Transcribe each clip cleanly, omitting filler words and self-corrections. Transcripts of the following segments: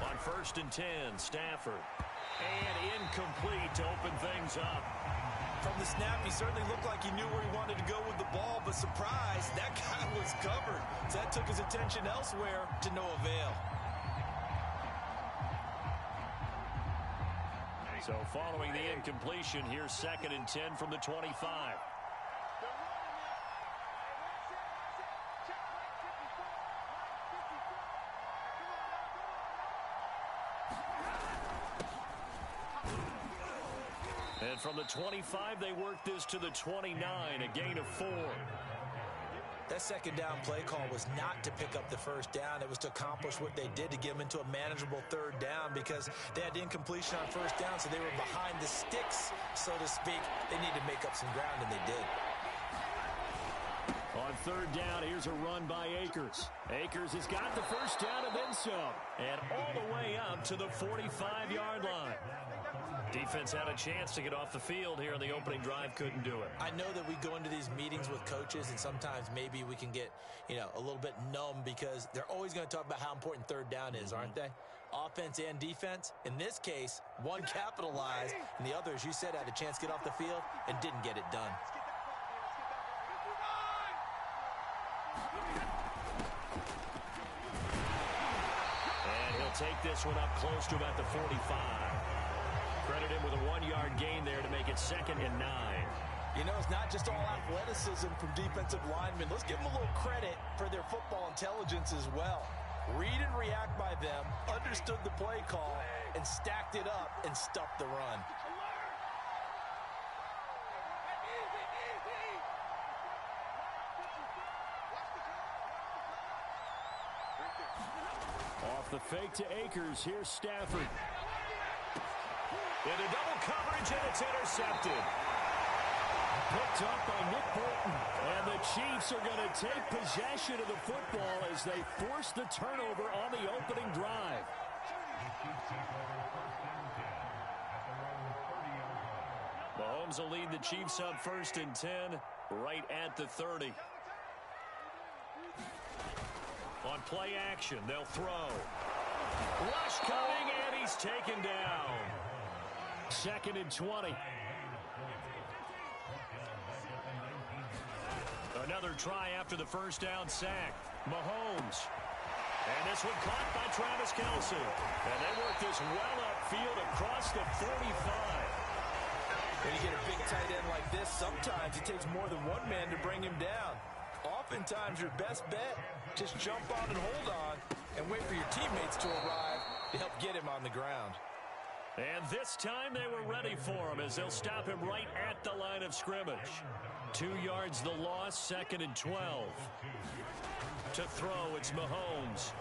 On 1st and 10, Stafford. And incomplete to open things up. From the snap, he certainly looked like he knew where he wanted to go with the ball, but surprise, that guy was covered. So that took his attention elsewhere to no avail. So following the incompletion, here's 2nd and 10 from the 25. And from the 25, they work this to the 29, a gain of 4. That second down play call was not to pick up the first down. It was to accomplish what they did, to get them into a manageable 3rd down, because they had incompletion on 1st down, so they were behind the sticks, so to speak. They needed to make up some ground, and they did. On 3rd down, here's a run by Akers. Akers has got the first down and then some. And all the way up to the 45-yard line. Defense had a chance to get off the field here in the opening drive, couldn't do it. I know that we go into these meetings with coaches, and sometimes maybe we can get, a little bit numb, because they're always going to talk about how important 3rd down is, aren't they? Offense and defense. In this case, one capitalized, and the other, as you said, had a chance to get off the field and didn't get it done. And he'll take this one up close to about the 45. Credit him with a 1-yard gain there to make it 2nd and 9. It's not just all athleticism from defensive linemen. Let's give them a little credit for their football intelligence as well. Read and react by them, understood the play call, and stacked it up and stuffed the run. Off the fake to Akers, here's Stafford. Into double coverage, and it's intercepted. Picked up by Nick Bolton. And the Chiefs are going to take possession of the football as they force the turnover on the opening drive. Mahomes will lead the Chiefs up 1st and 10, right at the 30. On play action, they'll throw. Rush coming, and he's taken down. 2nd and 20. Another try after the first down sack. Mahomes. And this one caught by Travis Kelce. And they work this well upfield across the 45. When you get a big tight end like this, sometimes it takes more than one man to bring him down. Oftentimes, your best bet, just jump on and hold on and wait for your teammates to arrive to help get him on the ground. And this time they were ready for him as they'll stop him right at the line of scrimmage. 2 yards the loss, 2nd and 12. To throw, it's Mahomes.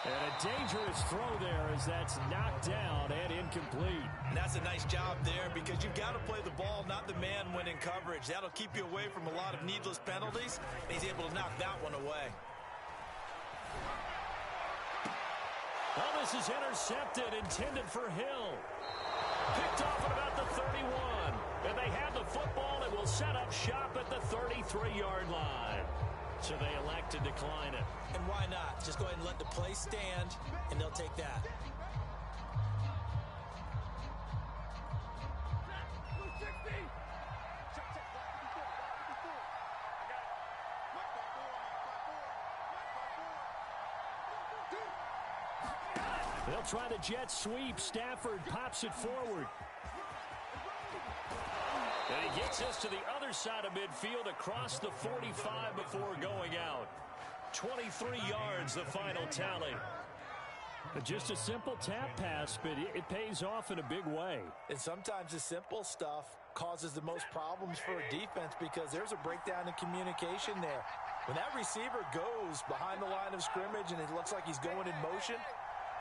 And a dangerous throw there as that's knocked down and incomplete. And that's a nice job there, because you've got to play the ball, not the man when in coverage. That'll keep you away from a lot of needless penalties, and he's able to knock that one away. Well, this is intercepted, intended for Hill. Picked off at about the 31. And they have the football and will set up shop at the 33-yard line. So they elect to decline it. And why not? Just go ahead and let the play stand, and they'll take that. They'll try the jet sweep. Stafford pops it forward. And he gets us to the other side of midfield across the 45 before going out. 23 yards, the final tally. Just a simple tap pass, but it pays off in a big way. And sometimes the simple stuff causes the most problems for a defense, because there's a breakdown in communication there. When that receiver goes behind the line of scrimmage and it looks like he's going in motion,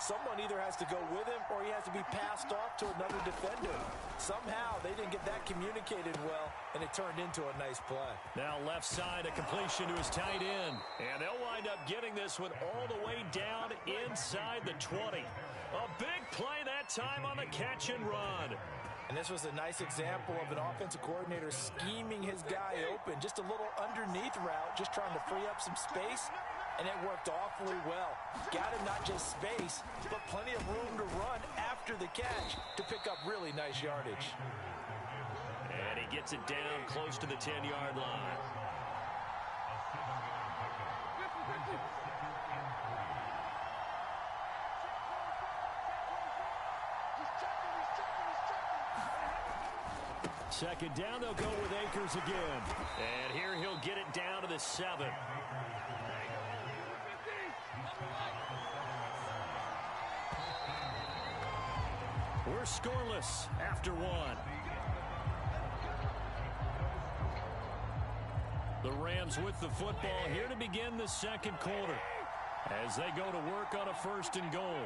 someone either has to go with him or he has to be passed off to another defender. Somehow they didn't get that communicated well, and it turned into a nice play. Now left side, a completion to his tight end. And they'll wind up getting this one all the way down inside the 20. A big play that time on the catch and run. And this was a nice example of an offensive coordinator scheming his guy open. Just a little underneath route, just trying to free up some space. and it worked awfully well. Got him not just space, but plenty of room to run after the catch to pick up really nice yardage. And he gets it down close to the 10-yard line. Second down, they'll go with Akers again. And here he'll get it down to the 7. We're scoreless after 1. The Rams with the football here to begin the second quarter as they go to work on a 1st and goal.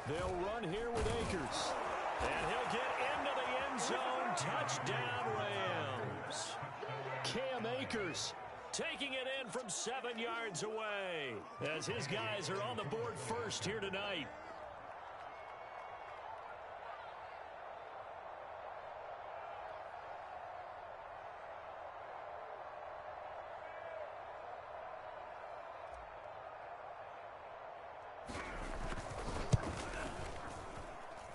They'll run here with Akers. And he'll get into the end zone. Touchdown, Rams. Cam Akers taking it in from 7 yards away as his guys are on the board first here tonight.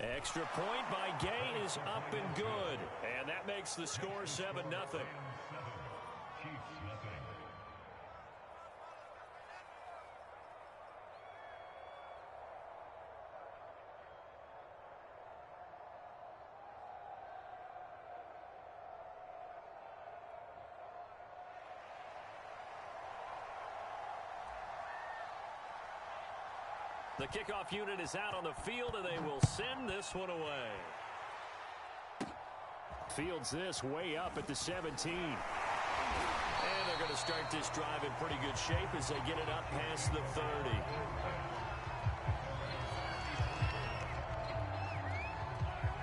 Extra point by Gay is up and good. And that makes the score 7-0. The kickoff unit is out on the field, and they will send this one away. Fields this way up at the 17. And they're going to start this drive in pretty good shape as they get it up past the 30.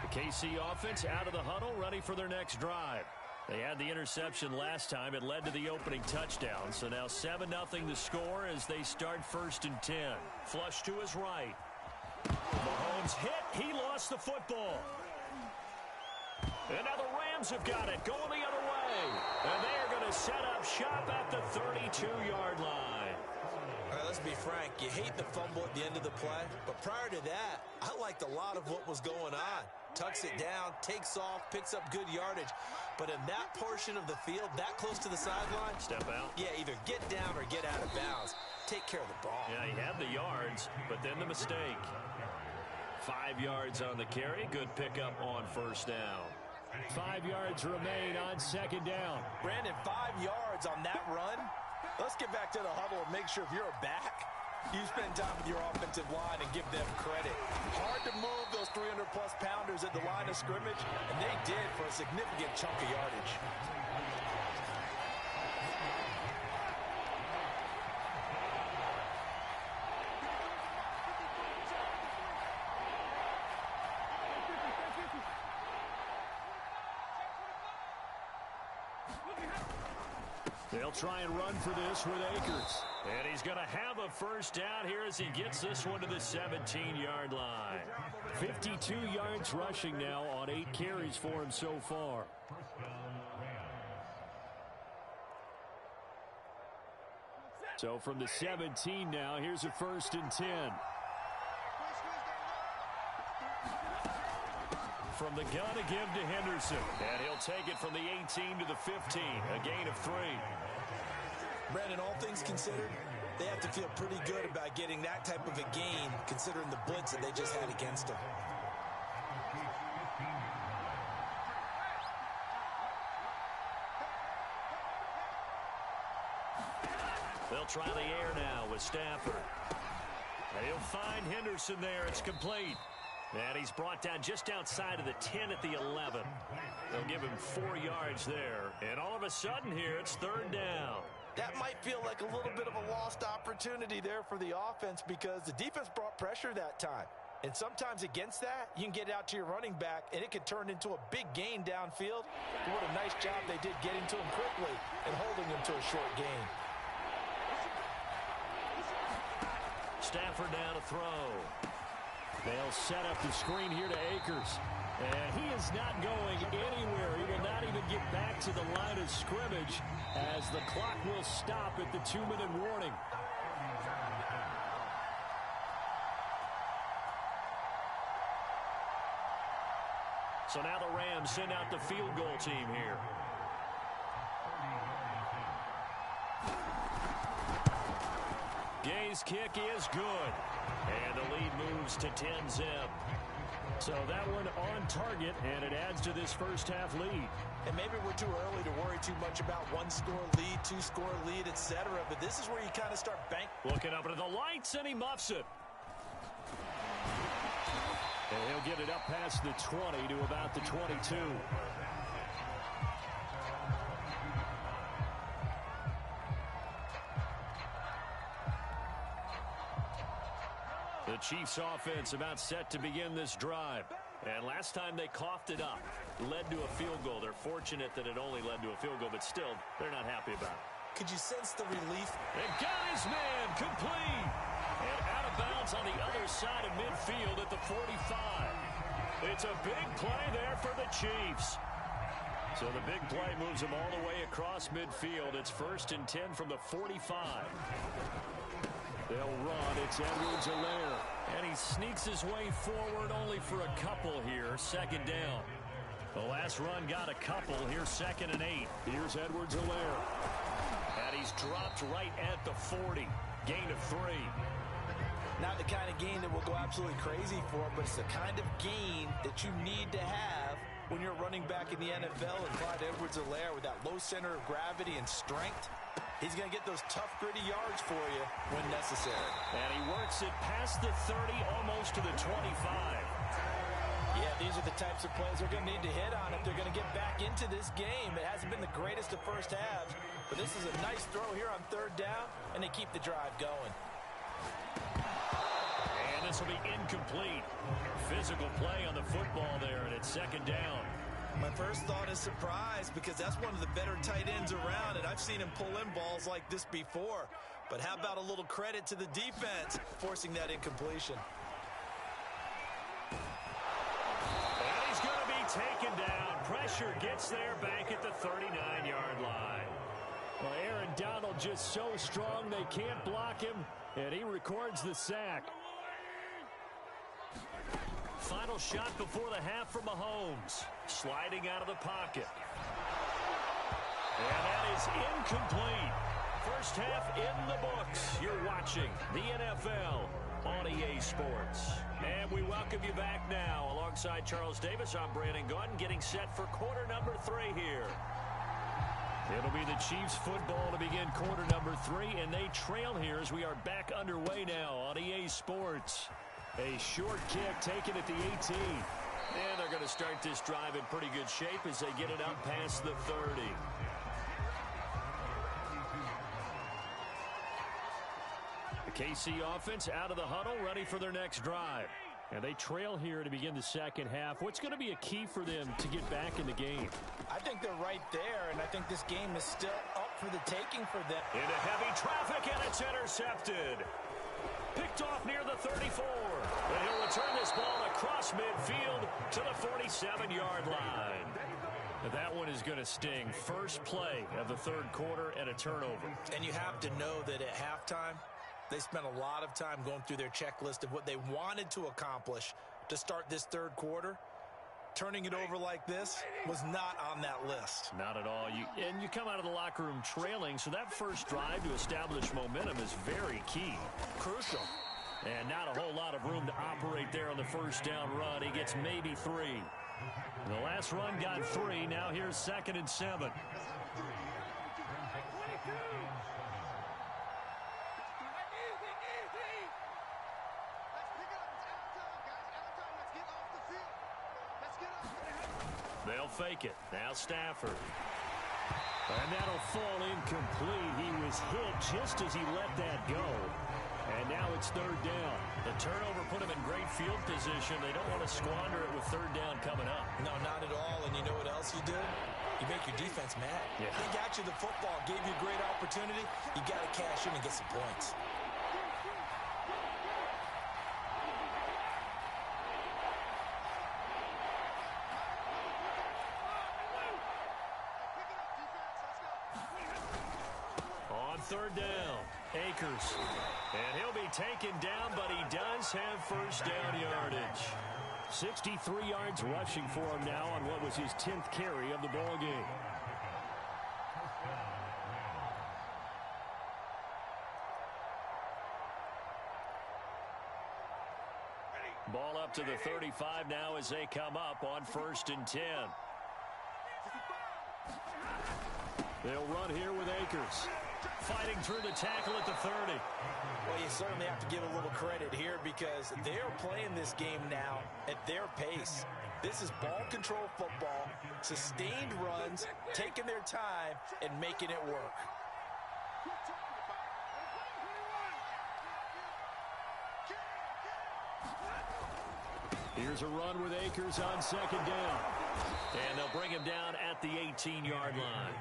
The KC offense out of the huddle, ready for their next drive. They had the interception last time. It led to the opening touchdown. So now 7-0 the score as they start 1st and 10. Flush to his right. Mahomes hit. He lost the football. And now the Rams have got it. Going the other way. And they are going to set up shop at the 32-yard line. All right, let's be frank. You hate the fumble at the end of the play. But prior to that, I liked a lot of what was going on. Tucks it down, takes off, picks up good yardage. But in that portion of the field, that close to the sideline, step out. Yeah, either get down or get out of bounds. Take care of the ball. Yeah, he had the yards, but then the mistake. 5 yards on the carry. Good pickup on 1st down. 5 yards remain on 2nd down. Brandon, 5 yards on that run. Let's get back to the huddle and make sure if you're a back, you spend time with your offensive line and give them credit. Hard to move those 300-plus pounders at the line of scrimmage, and they did for a significant chunk of yardage. They'll try and run for this with Akers. And he's going to have a 1st down here as he gets this one to the 17-yard line. 52 yards rushing now on 8 carries for him so far. So from the 17 now, here's a 1st and 10. From the gun to give to Henderson. And he'll take it from the 18 to the 15. A gain of 3. Brandon, all things considered, they have to feel pretty good about getting that type of a gain considering the blitz that they just had against them. They'll try the air now with Stafford. They'll find Henderson there. It's complete. And he's brought down just outside of the 10 at the 11. They'll give him 4 yards there. And all of a sudden here, it's 3rd down. That might feel like a little bit of a lost opportunity there for the offense because the defense brought pressure that time. And sometimes against that, you can get out to your running back, and it could turn into a big gain downfield. But what a nice job they did getting to him quickly and holding him to a short gain. Stafford down to throw. They'll set up the screen here to Akers. And he is not going anywhere. He will not even get back to the line of scrimmage as the clock will stop at the 2-minute warning. So now the Rams send out the field goal team here. Gay's kick is good. And the lead moves to 10-zip. So that one on target, and it adds to this first half lead. And maybe we're too early to worry too much about one-score lead, two-score lead, etc. But this is where you kind of start banking. Looking up into the lights, and he muffs it. And he'll get it up past the 20 to about the 22. The Chiefs offense about set to begin this drive. And last time they coughed it up, led to a field goal. They're fortunate that it only led to a field goal, but still, they're not happy about it. Could you sense the relief? And got his man complete. And out of bounds on the other side of midfield at the 45. It's a big play there for the Chiefs. So the big play moves them all the way across midfield. It's 1st and 10 from the 45. They'll run. It's Edwards-Helaire. And he sneaks his way forward only for a couple here. 2nd down. The last run got a couple. Here's 2nd and 8. Here's Edwards-Helaire. And he's dropped right at the 40. Gain of 3. Not the kind of gain that we'll go absolutely crazy for, but it's the kind of gain that you need to have when you're running back in the NFL. And Clyde Edwards-Helaire with that low center of gravity and strength, he's going to get those tough, gritty yards for you when necessary. And he works it past the 30, almost to the 25. Yeah, these are the types of plays they're going to need to hit on if they're going to get back into this game. It hasn't been the greatest of first halves, but this is a nice throw here on 3rd down, and they keep the drive going. And this will be incomplete. Physical play on the football there, and it's 2nd down. My first thought is surprise, because that's one of the better tight ends around, and I've seen him pull in balls like this before. But how about a little credit to the defense forcing that incompletion? And he's going to be taken down. Pressure gets there back at the 39-yard line. Well, Aaron Donald just so strong they can't block him, and he records the sack. Final shot before the half from Mahomes. Sliding out of the pocket. And that is incomplete. First half in the books. You're watching the NFL on EA Sports. And we welcome you back now. Alongside Charles Davis, I'm Brandon Gunn, getting set for quarter number 3 here. It'll be the Chiefs football to begin quarter number 3, and they trail here as we are back underway now on EA Sports. A short kick taken at the 18. And they're going to start this drive in pretty good shape as they get it up past the 30. The KC offense out of the huddle, ready for their next drive. And they trail here to begin the second half. What's going to be a key for them to get back in the game? I think they're right there, and I think this game is still up for the taking for them. Into heavy traffic, and it's intercepted. Picked off near the 34. And he'll return this ball across midfield to the 47-yard line. That one is going to sting. First play of the 3rd quarter and a turnover. And you have to know that at halftime, they spent a lot of time going through their checklist of what they wanted to accomplish to start this 3rd quarter. Turning it over like this was not on that list. Not at all. And you come out of the locker room trailing, so that first drive to establish momentum is very key. Crucial. And not a whole lot of room to operate there on the first down run. He gets maybe 3. The last run got 3. Now here's 2nd and 7. They'll fake it. Now Stafford. And that'll fall incomplete. He was hit just as he let that go. And now it's third down. The turnover put them in great field position. They don't want to squander it with third down coming up. No, not at all. And you know what else you do? You make your defense mad. Yeah. They got you the football, gave you a great opportunity. You got to cash in and get some points. On third down, Akers. And he'll be taken down, but he does have first down yardage. 63 yards rushing for him now on what was his 10th carry of the ball game. Ball up to the 35 now as they come up on 1st and 10. They'll run here with Akers. Fighting through the tackle at the 30. Well, you certainly have to give a little credit here because they're playing this game now at their pace. This is ball control football, sustained runs, taking their time, and making it work. Here's a run with Akers on 2nd down. And they'll bring him down at the 18-yard line.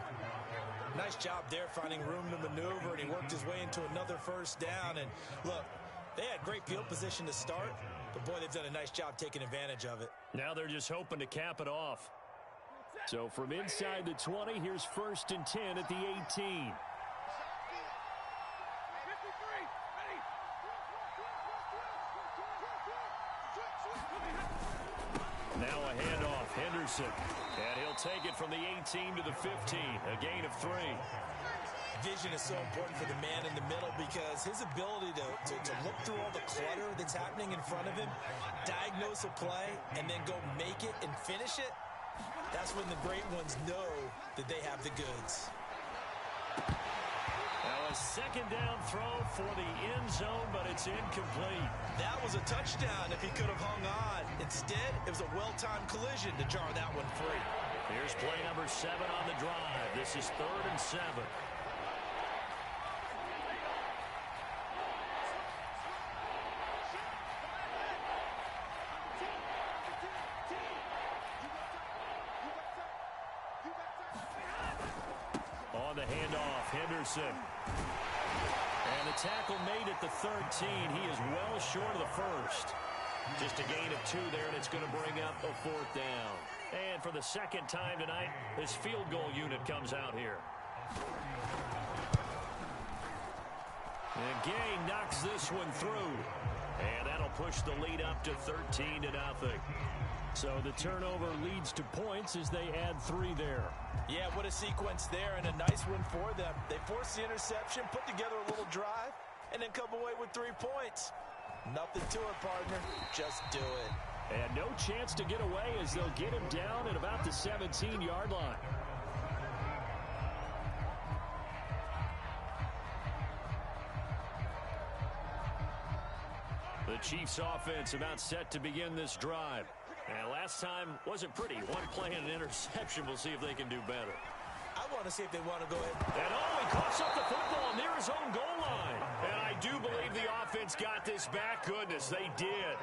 Nice job there finding room to maneuver, and he worked his way into another first down. And look, they had great field position to start, but boy, they've done a nice job taking advantage of it. Now they're just hoping to cap it off. So from inside the 20, here's 1st and 10 at the 18. Now a handoff, Henderson. And he'll take it from the 18 to the 15, a gain of 3. Vision is so important for the man in the middle because his ability to look through all the clutter that's happening in front of him, diagnose a play, and then go make it and finish it, that's when the great ones know that they have the goods. Now a 2nd down throw for the end zone, but it's incomplete. That was a touchdown if he could have hung on. Instead, it was a well-timed collision to jar that one free. Here's play number 7 on the drive. This is 3rd and 7. On the handoff, Henderson. And the tackle made at the 13. He is well short of the first. Just a gain of 2 there, and it's going to bring up a 4th down. And for the 2nd time tonight, his field goal unit comes out here. And Gay knocks this one through. And that'll push the lead up to 13-0. So the turnover leads to points as they add 3 there. Yeah, what a sequence there, and a nice win for them. They force the interception, put together a little drive, and then come away with 3 points. Nothing to it, partner. Just do it. And no chance to get away as they'll get him down at about the 17-yard line. The Chiefs offense about set to begin this drive. And last time wasn't pretty. One play and an interception. We'll see if they can do better. I want to see if they want to go ahead. And he coughs up the football near his own goal line. And I do believe the offense got this back. Goodness, they did.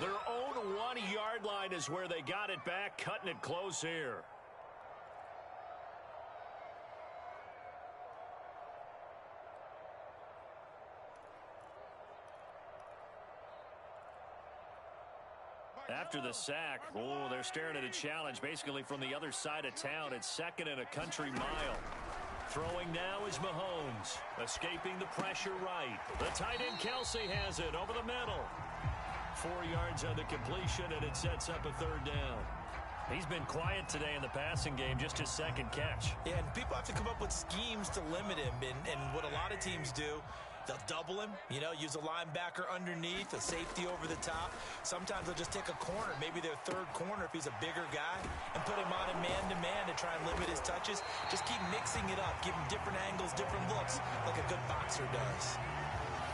Their own 1-yard line is where they got it back, cutting it close here. After the sack, they're staring at a challenge basically from the other side of town. It's 2nd and a country mile. Throwing now is Mahomes, escaping the pressure right. The tight end Kelsey has it over the middle. 4 yards on the completion, and it sets up a 3rd down. He's been quiet today in the passing game, just his 2nd catch. Yeah, and people have to come up with schemes to limit him, and what a lot of teams do, they'll double him, use a linebacker underneath, a safety over the top. Sometimes they'll just take a corner, maybe their 3rd corner if he's a bigger guy, and put him on a man-to-man to try and limit his touches. Just keep mixing it up, give him different angles, different looks, like a good boxer does.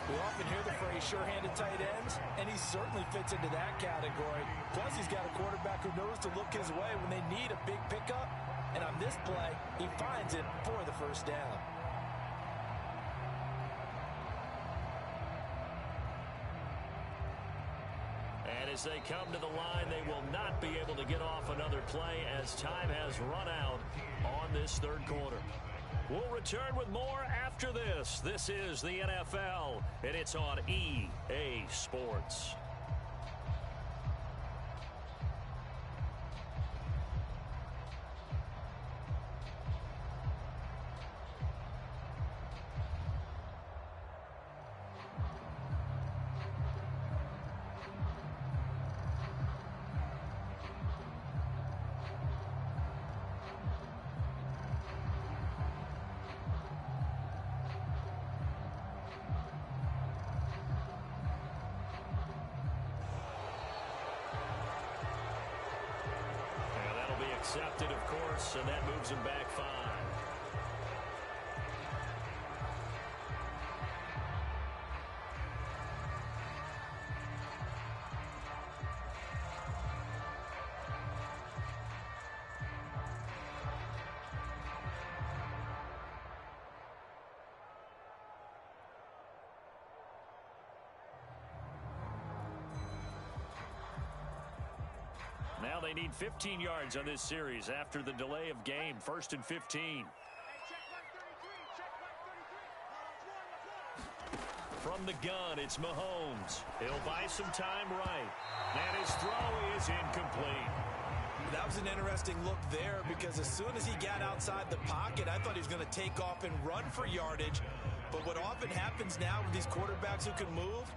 We often hear the phrase sure-handed tight ends, and he certainly fits into that category. Plus, he's got a quarterback who knows to look his way when they need a big pickup. And on this play, he finds it for the 1st down. And as they come to the line, they will not be able to get off another play as time has run out on this third quarter. We'll return with more after this. This is the NFL, and it's on EA Sports. Accepted, of course, and that moves him back 5. Now they need 15 yards on this series after the delay of game. 1st and 15. From the gun, it's Mahomes. He'll buy some time right. And his throw is incomplete. That was an interesting look there because as soon as he got outside the pocket, I thought he was going to take off and run for yardage. But what often happens now with these quarterbacks who can move,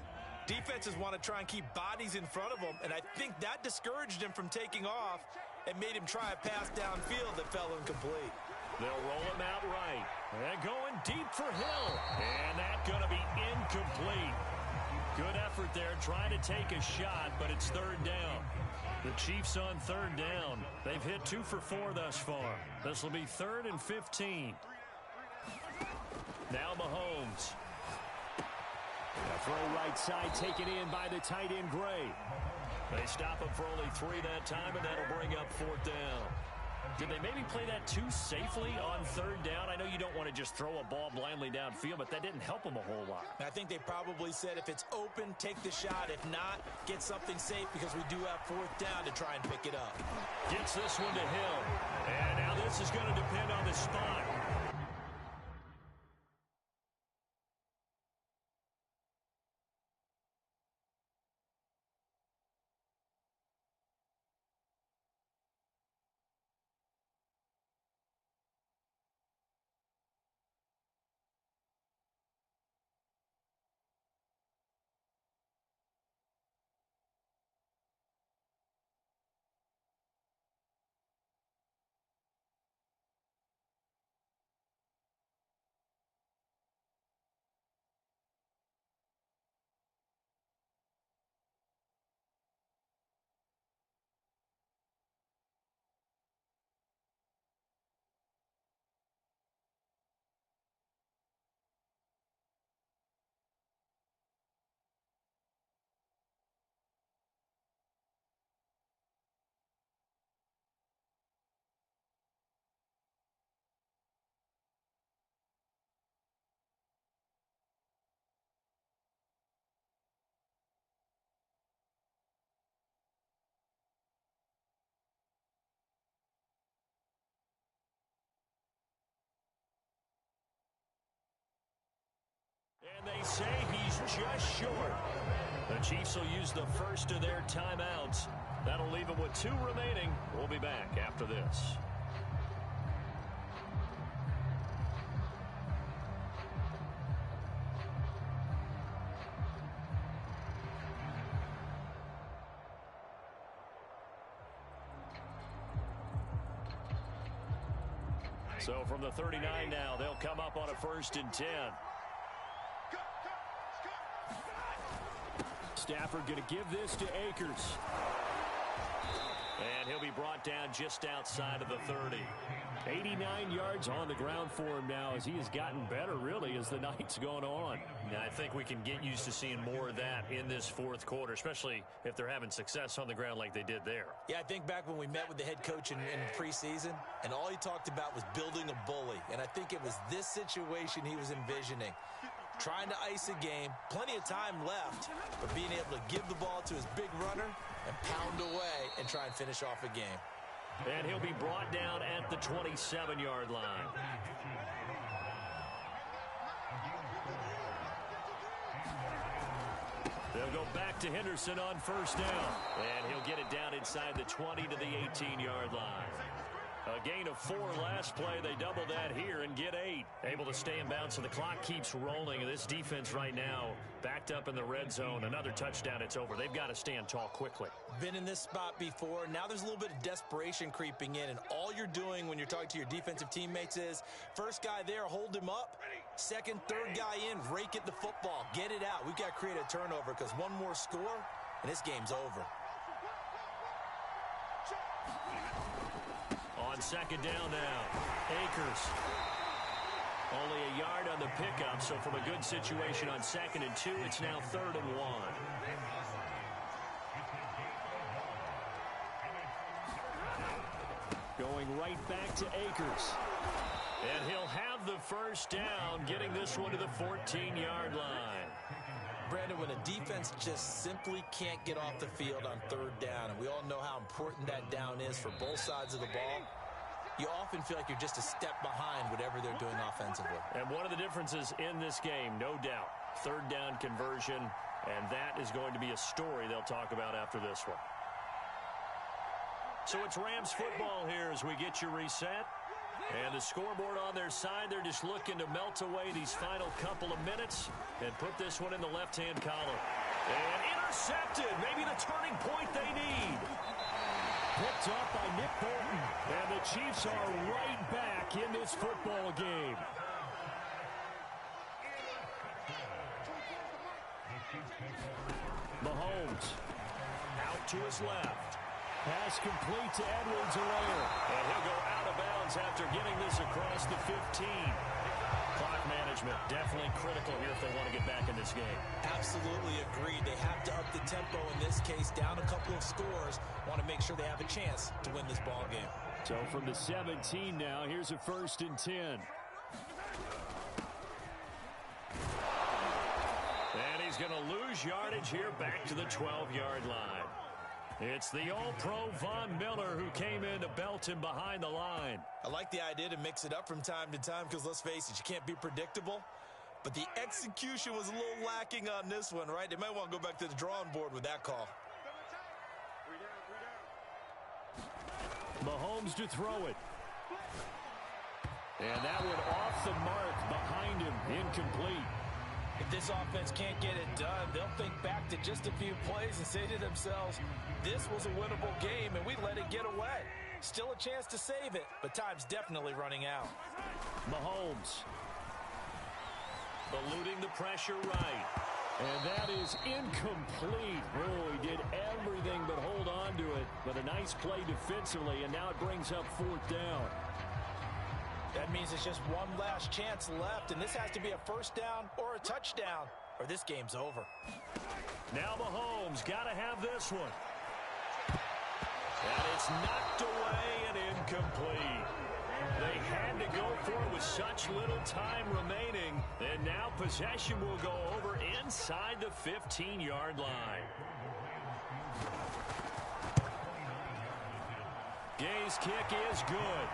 defenses want to try and keep bodies in front of them, and I think that discouraged him from taking off and made him try a pass downfield that fell incomplete. They'll roll him out right. And going deep for Hill. And that's going to be incomplete. Good effort there trying to take a shot, but it's 3rd down. The Chiefs on 3rd down. They've hit 2 for 4 thus far. This will be 3rd and 15. Now Mahomes. A throw right side taken in by the tight end Gray. They stop him for only 3 that time, and that'll bring up 4th down. Did they maybe play that too safely on 3rd down? I know you don't want to just throw a ball blindly downfield, but that didn't help them a whole lot. I think they probably said if it's open, take the shot. If not, get something safe because we do have 4th down to try and pick it up. Gets this one to Hill. And now this is going to depend on the spot. And they say he's just short. The Chiefs will use the first of their timeouts. That'll leave them with 2 remaining. We'll be back after this. So from the 39 now, they'll come up on a 1st and 10. Stafford going to give this to Akers. And he'll be brought down just outside of the 30. 89 yards on the ground for him now as he has gotten better, really, as the night's gone on. Now, I think we can get used to seeing more of that in this 4th quarter, especially if they're having success on the ground like they did there. Yeah, I think back when we met with the head coach in preseason, and all he talked about was building a bully. And I think it was this situation he was envisioning. trying to ice a game, plenty of time left, but being able to give the ball to his big runner and pound away and try and finish off a game. And he'll be brought down at the 27-yard line. They'll go back to Henderson on first down. And he'll get it down inside the 20 to the 18-yard line. A gain of 4 last play. They double that here and get 8. Able to stay in bounds, so the clock keeps rolling. And this defense right now backed up in the red zone. Another touchdown, it's over. They've got to stand tall quickly. Been in this spot before. Now there's a little bit of desperation creeping in. And all you're doing when you're talking to your defensive teammates is, first guy there, hold him up. Second, third guy in, rake at the football. Get it out. We've got to create a turnover because one more score, and this game's over. On second down now, Akers. Only a yard on the pickup, so from a good situation on 2nd and 2, it's now 3rd and 1. Going right back to Akers. And he'll have the first down, getting this one to the 14-yard line. Brandon, when a defense just simply can't get off the field on 3rd down, and we all know how important that down is for both sides of the ball, you often feel like you're just a step behind whatever they're doing offensively. And one of the differences in this game, no doubt, 3rd down conversion, and that is going to be a story they'll talk about after this one. So it's Rams football here as we get you reset. And the scoreboard on their side, they're just looking to melt away these final couple of minutes and put this one in the left-hand column. And intercepted, maybe the turning point they need. Picked up by Nick Bolton. And the Chiefs are right back in this football game. Mahomes out to his left. Pass complete to Edwards-Helaire. And he'll go out of bounds after getting this across the 15. Clock management definitely critical here if they want to get back in this game. Absolutely agreed. They have to up the tempo in this case, down a couple of scores. Want to make sure they have a chance to win this ball game. So from the 17 now, here's a 1st and 10. And he's going to lose yardage here back to the 12-yard line. It's the All-Pro Von Miller who came in to belt him behind the line. I like the idea to mix it up from time to time because, let's face it, you can't be predictable. But the execution was a little lacking on this one, right? They might want to go back to the drawing board with that call. Mahomes to throw it. And that one off the mark behind him, incomplete. If this offense can't get it done, they'll think back to just a few plays and say to themselves, this was a winnable game and we let it get away. Still a chance to save it, but time's definitely running out. Mahomes eluding the pressure right. And that is incomplete. Oh, he did everything but hold on to it. But a nice play defensively, and now it brings up 4th down. That means it's just one last chance left, and this has to be a 1st down or a touchdown, or this game's over. Now Mahomes got to have this one. And it's knocked away and incomplete. They had to go for it with such little time remaining, and now possession will go over inside the 15-yard line. Gay's kick is good.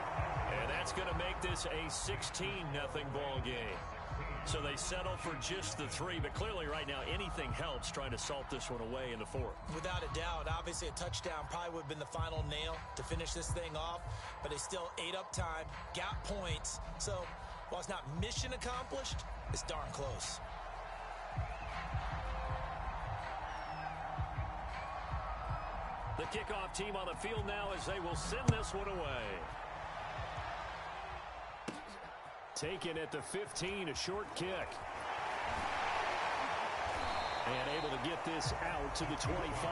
And that's going to make this a 16-0 ball game. So they settle for just the 3, but clearly right now anything helps trying to salt this one away in the 4th. Without a doubt, obviously a touchdown probably would have been the final nail to finish this thing off, but they still ate up time, got points. So while it's not mission accomplished, it's darn close. The kickoff team on the field now as they will send this one away. Taken at the 15, a short kick. And able to get this out to the 25.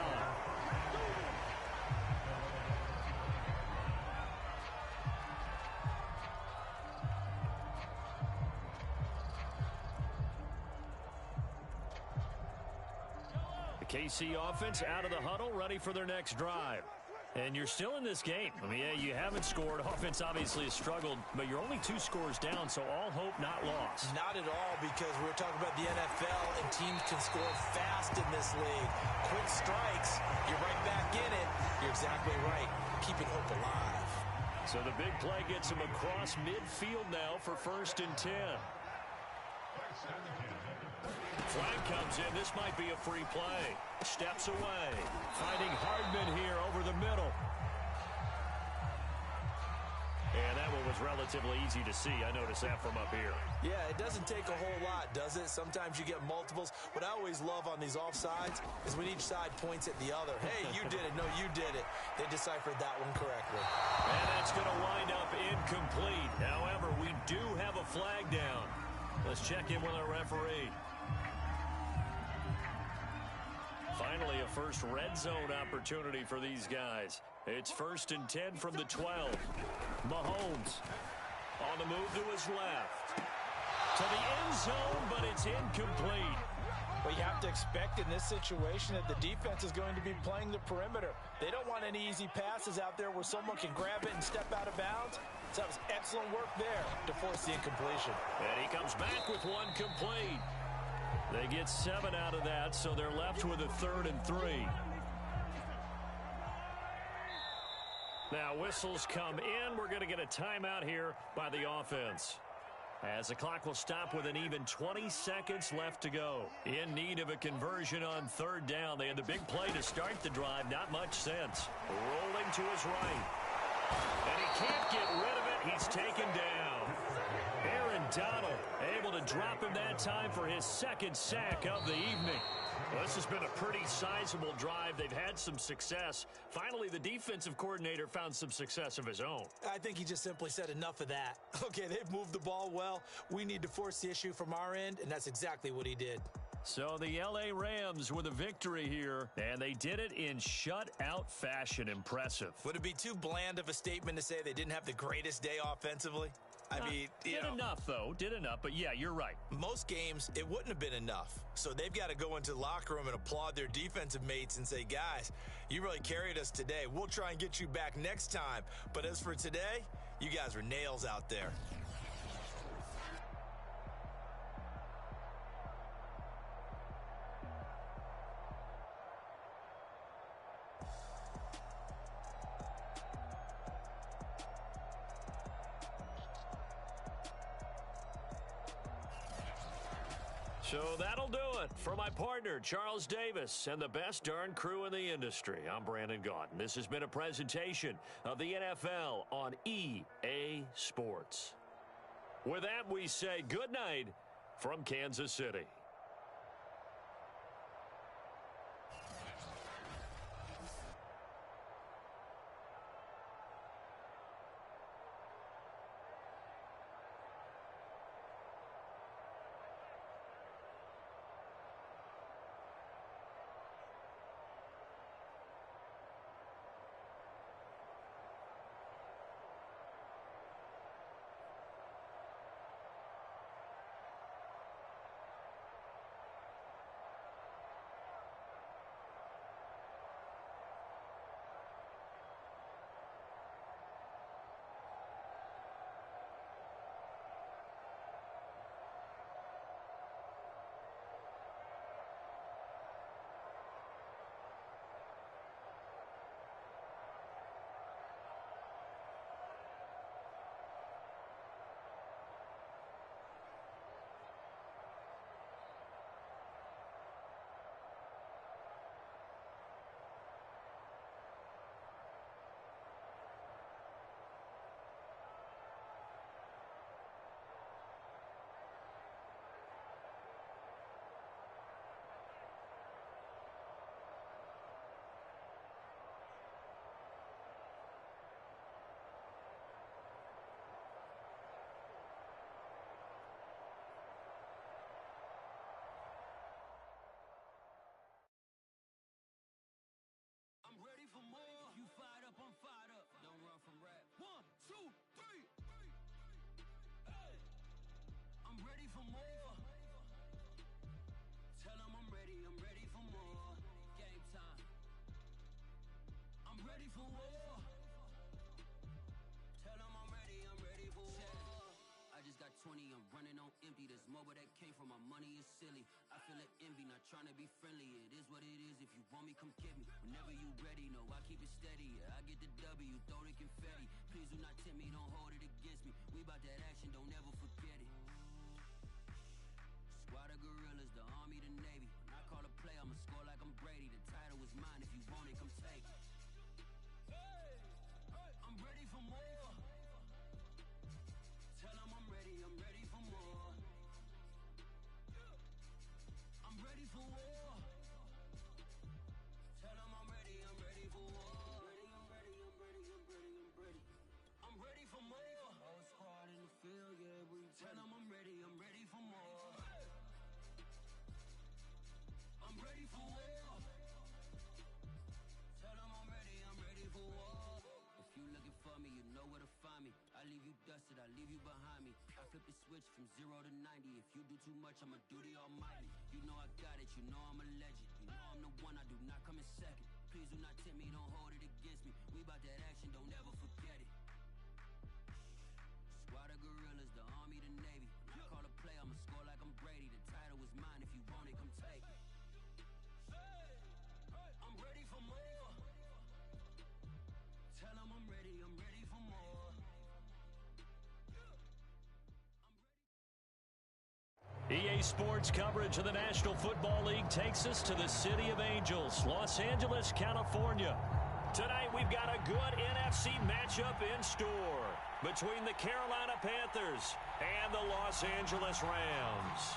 The KC offense out of the huddle, ready for their next drive. And you're still in this game. I mean, yeah, you haven't scored. Offense obviously has struggled, but you're only 2 scores down, so all hope not lost. Not at all, because we're talking about the NFL, and teams can score fast in this league. Quick strikes, you're right back in it. You're exactly right. Keeping hope alive. So the big play gets him across midfield now for 1st and 10. Flag comes in. This might be a free play. Steps away. Finding Hardman here over the middle. And that one was relatively easy to see. I noticed that from up here. Yeah, it doesn't take a whole lot, does it? Sometimes you get multiples. What I always love on these offsides is when each side points at the other. Hey, you did it. No, you did it. They deciphered that one correctly. And that's going to wind up incomplete. However, we do have a flag down. Let's check in with our referee. Finally, a first red zone opportunity for these guys. It's 1st and 10 from the 12. Mahomes on the move to his left. To the end zone, but it's incomplete. Well, you have to expect in this situation that the defense is going to be playing the perimeter. They don't want any easy passes out there where someone can grab it and step out of bounds. So that was excellent work there to force the incompletion. And he comes back with one complete. They get 7 out of that, so they're left with a 3rd and 3. Now whistles come in. We're going to get a timeout here by the offense, as the clock will stop with an even 20 seconds left to go. In need of a conversion on 3rd down. They had the big play to start the drive. Not much sense. Rolling to his right. And he can't get rid of it. He's taken down. Aaron Donald able to drop him that time for his 2nd sack of the evening. Well, this has been a pretty sizable drive. They've had some success. Finally, the defensive coordinator found some success of his own. I think he just simply said enough of that. Okay, they've moved the ball well. We need to force the issue from our end, and that's exactly what he did. So the L.A. Rams with a victory here, and they did it in shutout fashion. Impressive. Would it be too bland of a statement to say they didn't have the greatest day offensively? I mean, did enough, though. Did enough, but yeah, you're right. Most games, it wouldn't have been enough. So they've got to go into the locker room and applaud their defensive mates and say, guys, you really carried us today. We'll try and get you back next time. But as for today, you guys were nails out there. So that'll do it for my partner, Charles Davis, and the best darn crew in the industry. I'm Brandon Gaudin. This has been a presentation of the NFL on EA Sports. With that, we say good night from Kansas City. I'm ready for war. Tell them I'm ready for war. I just got 20, I'm running on empty. There's more where that came from, my money is silly. I feel it envy, not trying to be friendly. It is what it is, if you want me, come get me. Whenever you ready, no, I keep it steady. Yeah, I get the W, throw the confetti. Please do not tempt me, don't hold it against me. We bout that action, don't ever forget it. Squad of gorillas, the army, the navy. When I call a play, I'ma score like I'm Brady. The title is mine, if you want it, come take it. I'm ready for more. Tell them I'm ready for more. I'm ready for war. Tell them I'm ready for war. I'm ready. I'm ready for more. Whole squad in the field, yeah, we tell them I'm ready for more. I'm ready for war. Tell them I'm ready for war. If you looking for me, you know where to find me. I leave you dusted, I leave you behind me. I flip the switch from 0 to 90. If you do too much, I'ma do the almighty. You know I got it, you know I'm a legend. You know I'm the one, I do not come in second. Please do not tempt me, don't hold it against me. We bout that action, don't ever forget it. Squad of gorillas, the army, the navy. When I call a play, I'ma score like I'm Brady. The title is mine, if you want it, come take it. I'm ready for more. Tell them I'm ready for more. EA Sports coverage of the National Football League takes us to the City of Angels, Los Angeles, California. Tonight we've got a good NFC matchup in store between the Carolina Panthers and the Los Angeles Rams.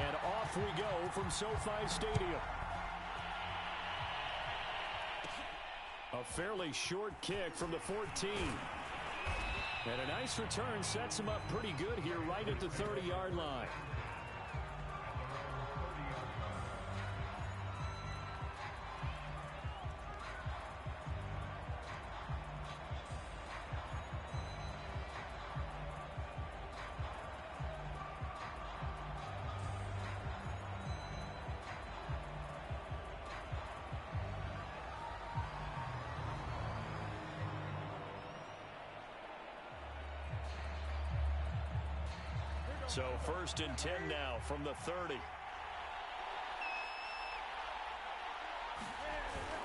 And off we go from SoFi Stadium. A fairly short kick from the 14. And a nice return sets him up pretty good here right at the 30-yard line. So 1st and 10 now from the 30.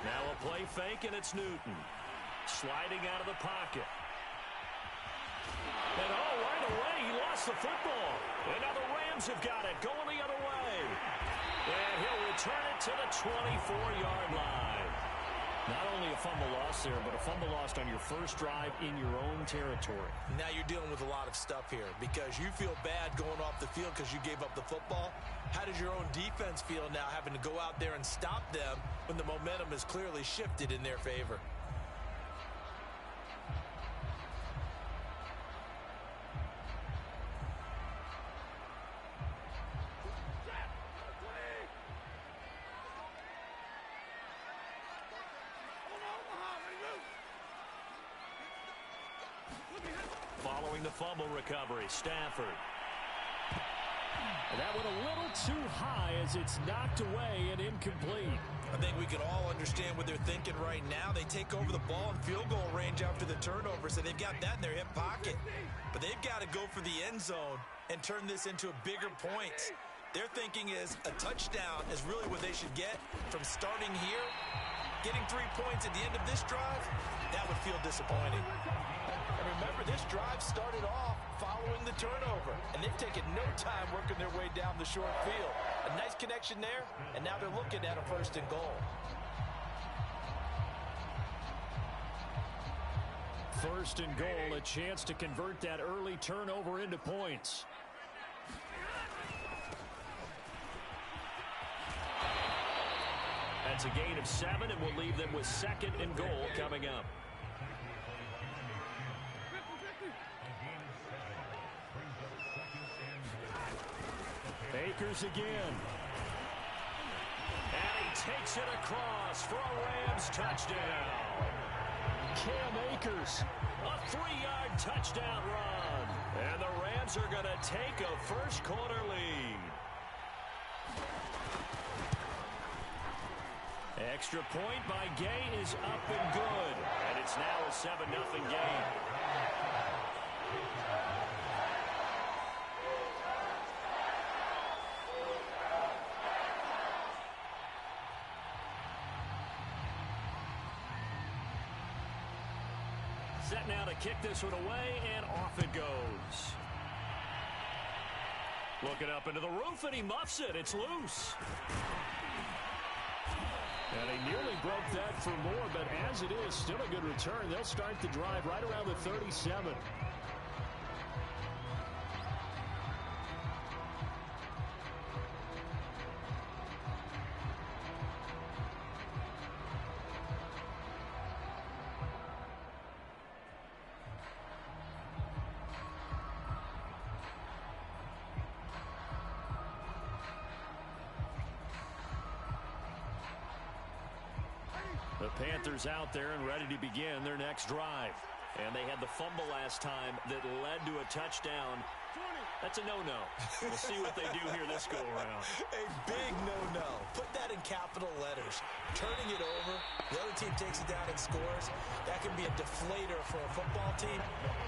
Now a play fake, and it's Newton. Sliding out of the pocket. And right away, he lost the football. And now the Rams have got it, going the other way. And he'll return it to the 24-yard line. Not only a fumble loss there, but a fumble lost on your first drive in your own territory. Now you're dealing with a lot of stuff here because you feel bad going off the field because you gave up the football. How does your own defense feel now having to go out there and stop them when the momentum is clearly shifted in their favor? Following the fumble recovery, Stafford. And that went a little too high as it's knocked away and incomplete. I think we can all understand what they're thinking right now. They take over the ball in field goal range after the turnover, so they've got that in their hip pocket. But they've got to go for the end zone and turn this into a bigger point. Their thinking is a touchdown is really what they should get from starting here. Getting 3 points at the end of this drive, that would feel disappointing. And remember, this drive started off following the turnover, and they've taken no time working their way down the short field. A nice connection there, and now they're looking at a 1st and goal. 1st and goal, a chance to convert that early turnover into points. That's a gain of 7, and we'll leave them with 2nd and goal coming up. Akers again. And he takes it across for a Rams touchdown. Cam Akers. A 3-yard touchdown run. And the Rams are going to take a first-quarter lead. Extra point by Gay is up and good. And it's now a 7-0 game. Set now to kick this one away, and off it goes. Looking up into the roof, and he muffs it. It's loose. And he nearly broke that for more, but as it is, still a good return. They'll start the drive right around the 37. The Panthers out there and ready to begin their next drive. And they had the fumble last time that led to a touchdown. That's a no-no. We'll see what they do here this go-around. A big no-no. Put that in capital letters. Turning it over, the other team takes it down and scores. That can be a deflator for a football team.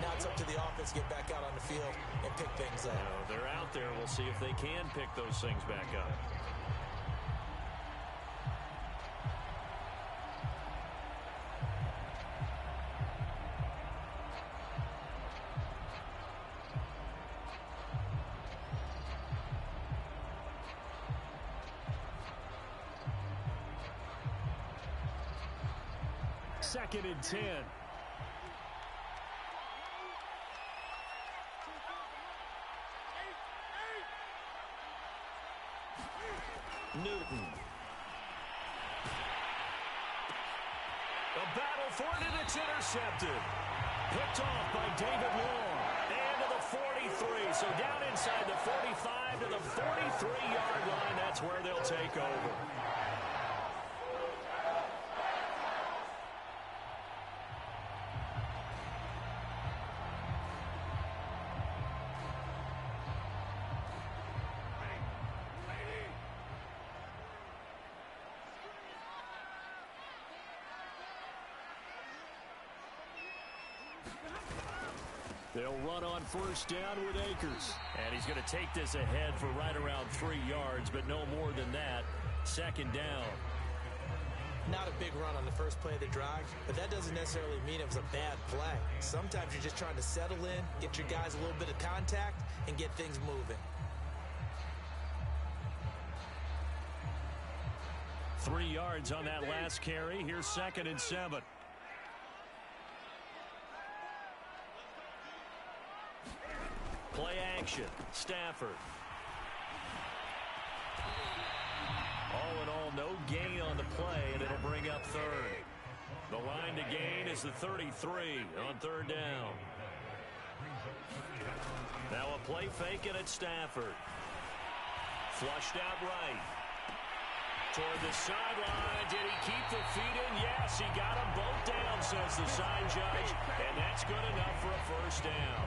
Now it's up to the offense to get back out on the field and pick things up. They're out there. We'll see if they can pick those things back up. Second and 10. Newton. A battle for it, and it's intercepted. Picked off by David Long. And to the 43. So down inside the 45 to the 43-yard line. That's where they'll take over. They'll run on first down with Akers. And he's going to take this ahead for right around 3 yards, but no more than that. Second down. Not a big run on the first play of the drive, but that doesn't necessarily mean it was a bad play. Sometimes you're just trying to settle in, get your guys a little bit of contact, and get things moving. 3 yards on that last carry. Here's second and 7. Play action. Stafford. All in all, no gain on the play, and it'll bring up third. The line to gain is the 33 on third down. Now a play fake, and it's Stafford. Flushed out right. Toward the sideline. Did he keep the feet in? Yes, he got them both down, says the side judge. And that's good enough for a first down.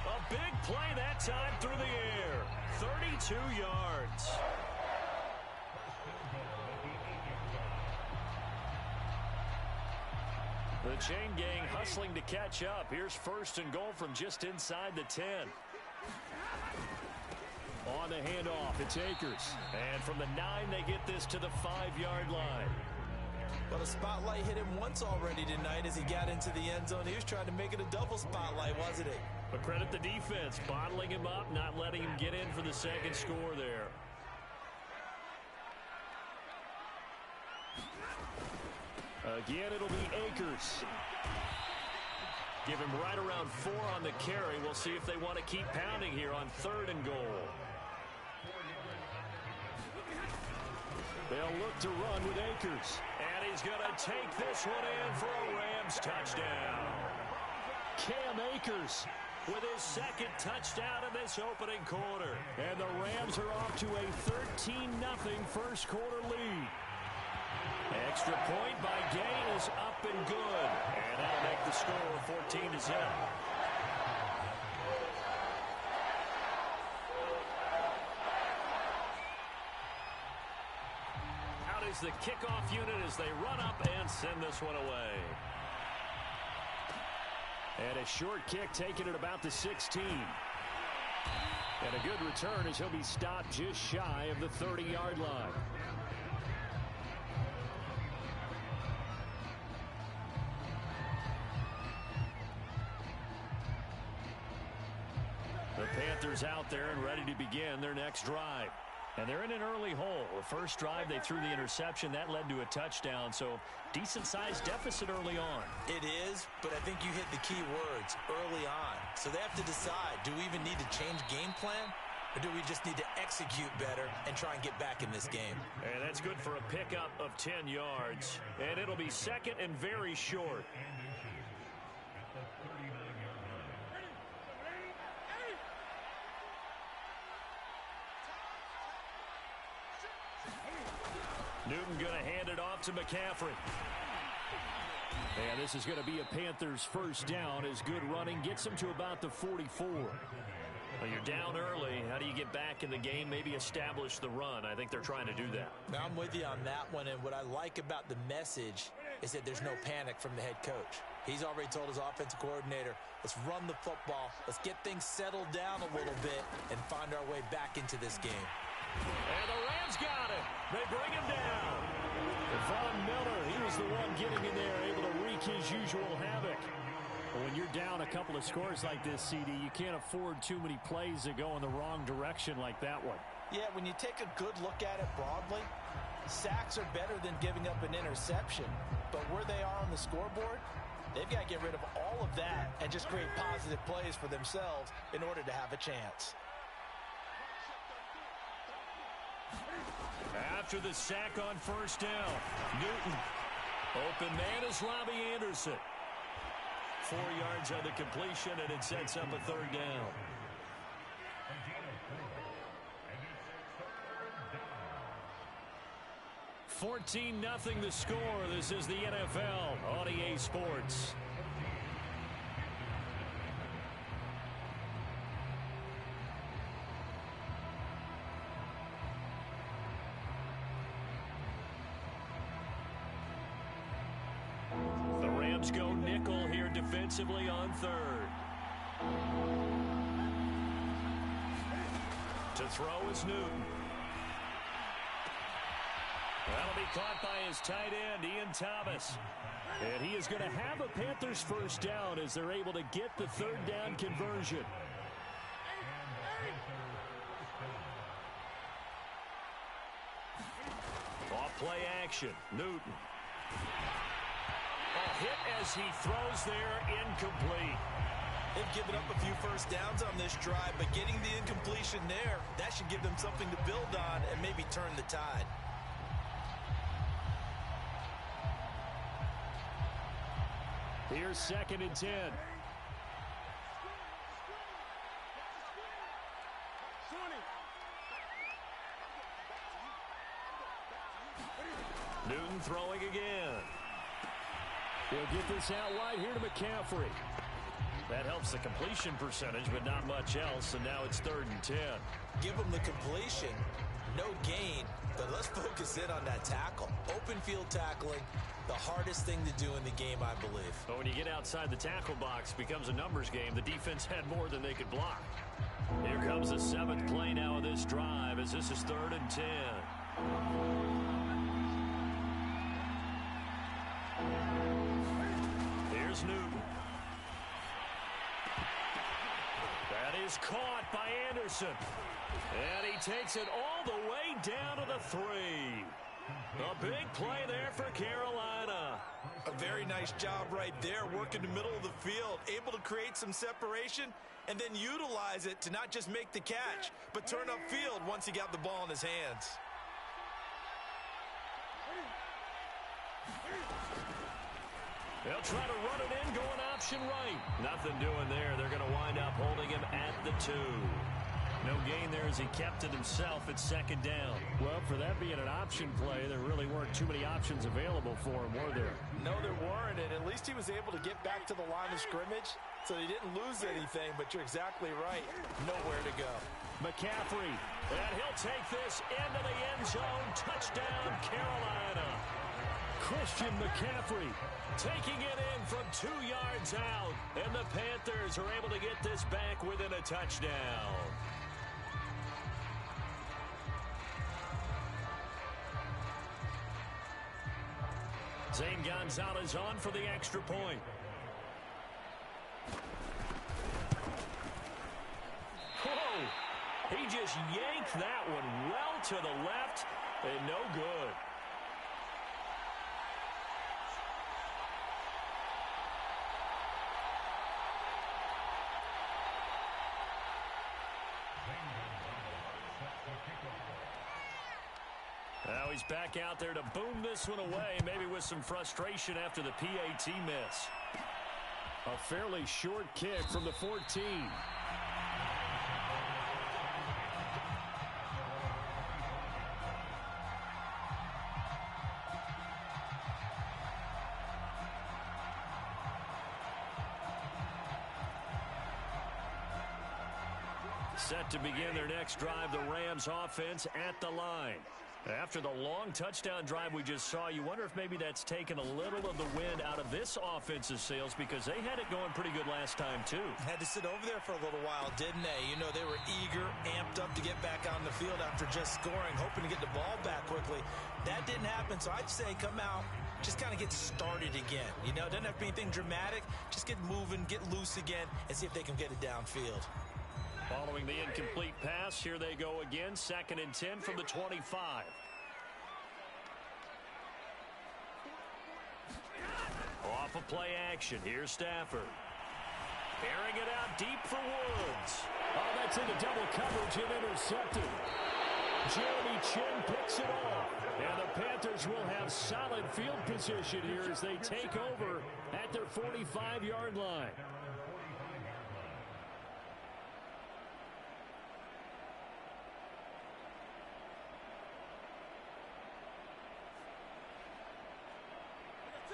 A big play that time through the air. 32 yards. The chain gang hustling to catch up. Here's first and goal from just inside the 10. On the handoff, it's Akers. And from the 9, they get this to the 5-yard line. But a spotlight hit him once already tonight as he got into the end zone. He was trying to make it a double spotlight, wasn't he? But credit the defense, bottling him up, not letting him get in for the second score there. Again, it'll be Akers. Give him right around 4 on the carry. We'll see if they want to keep pounding here on third and goal. They'll look to run with Akers. And he's going to take this one in for a Rams touchdown. Cam Akers with his second touchdown in this opening quarter. And the Rams are off to a 13-0 first quarter lead. Extra point by Gay is up and good. And that'll make the score 14-0. Out is the kickoff unit as they run up and send this one away. And a short kick taken at about the 16. And a good return as he'll be stopped just shy of the 30-yard line. The Panthers out there and ready to begin their next drive. And they're in an early hole. The first drive, they threw the interception. That led to a touchdown, so decent-sized deficit early on. It is, but I think you hit the key words, early on. So they have to decide, do we even need to change game plan, or do we just need to execute better and try and get back in this game? And that's good for a pickup of 10 yards. And it'll be second and very short. Newton going to hand it off to McCaffrey. And this is going to be a Panthers first down as good running gets them to about the 44. Well, you're down early. How do you get back in the game? Maybe establish the run. I think they're trying to do that. Now, I'm with you on that one, and what I like about the message is that there's no panic from the head coach. He's already told his offensive coordinator, let's run the football, let's get things settled down a little bit and find our way back into this game. And the Rams got it. They bring him down. Von Miller, he was the one getting in there, able to wreak his usual havoc. But when you're down a couple of scores like this, CD, you can't afford too many plays that go in the wrong direction like that one. Yeah, when you take a good look at it broadly, sacks are better than giving up an interception. But where they are on the scoreboard, they've got to get rid of all of that and just create positive plays for themselves in order to have a chance. After the sack on first down, Newton. Open man is Robbie Anderson. 4 yards on the completion, and it sets up a third down. $14-0 the score. This is the NFL on EA Sports. Go nickel here defensively on third. To throw is Newton. That'll be caught by his tight end, Ian Thomas. And he is going to have a Panthers first down as they're able to get the third down conversion. Off play action, Newton. Hit as he throws there, incomplete. They've given up a few first downs on this drive, but getting the incompletion there, that should give them something to build on and maybe turn the tide. Here's 2nd and 10. Newton throwing again. He'll get this out wide here to McCaffrey. That helps the completion percentage, but not much else, and now it's 3rd and 10. Give him the completion, no gain, but let's focus in on that tackle. Open field tackling, the hardest thing to do in the game, I believe. But when you get outside the tackle box, it becomes a numbers game. The defense had more than they could block. Here comes the 7th play now of this drive as this is 3rd and 10. Here's Newton. That is caught by Anderson. And he takes it all the way down to the 3. A big play there for Carolina. A very nice job right there, working the middle of the field, able to create some separation and then utilize it to not just make the catch, but turn upfield once he got the ball in his hands. They'll try to run it in, going option right. Nothing doing there. They're going to wind up holding him at the 2. No gain there as he kept it himself at second down. Well, for that being an option play, there really weren't too many options available for him, were there? No, there weren't, and at least he was able to get back to the line of scrimmage, so he didn't lose anything, but you're exactly right. Nowhere to go. McCaffrey, and he'll take this into the end zone. Touchdown, Carolina. Christian McCaffrey taking it in from 2 yards out, and the Panthers are able to get this back within a touchdown. Zane Gonzalez on for the extra point. Whoa! He just yanked that one well to the left, and no good. Now he's back out there to boom this one away, maybe with some frustration after the PAT miss. A fairly short kick from the 14. Set to begin their next drive, the Rams offense at the line. After the long touchdown drive we just saw, you wonder if maybe that's taken a little of the wind out of this offensive sails, because they had it going pretty good last time too. Had to sit over there for a little while, didn't they? You know, they were eager, amped up to get back on the field after just scoring, hoping to get the ball back quickly. That didn't happen, so I'd say come out, just kind of get started again. You know, it doesn't have to be anything dramatic. Just get moving, get loose again, and see if they can get it downfield. Following the incomplete pass, here they go again. 2nd and 10 from the 25. Off of play action. Here's Stafford. Airing it out deep for Woods. Oh, that's into double coverage and intercepted. Jeremy Chin picks it off. And the Panthers will have solid field position here as they take over at their 45-yard line.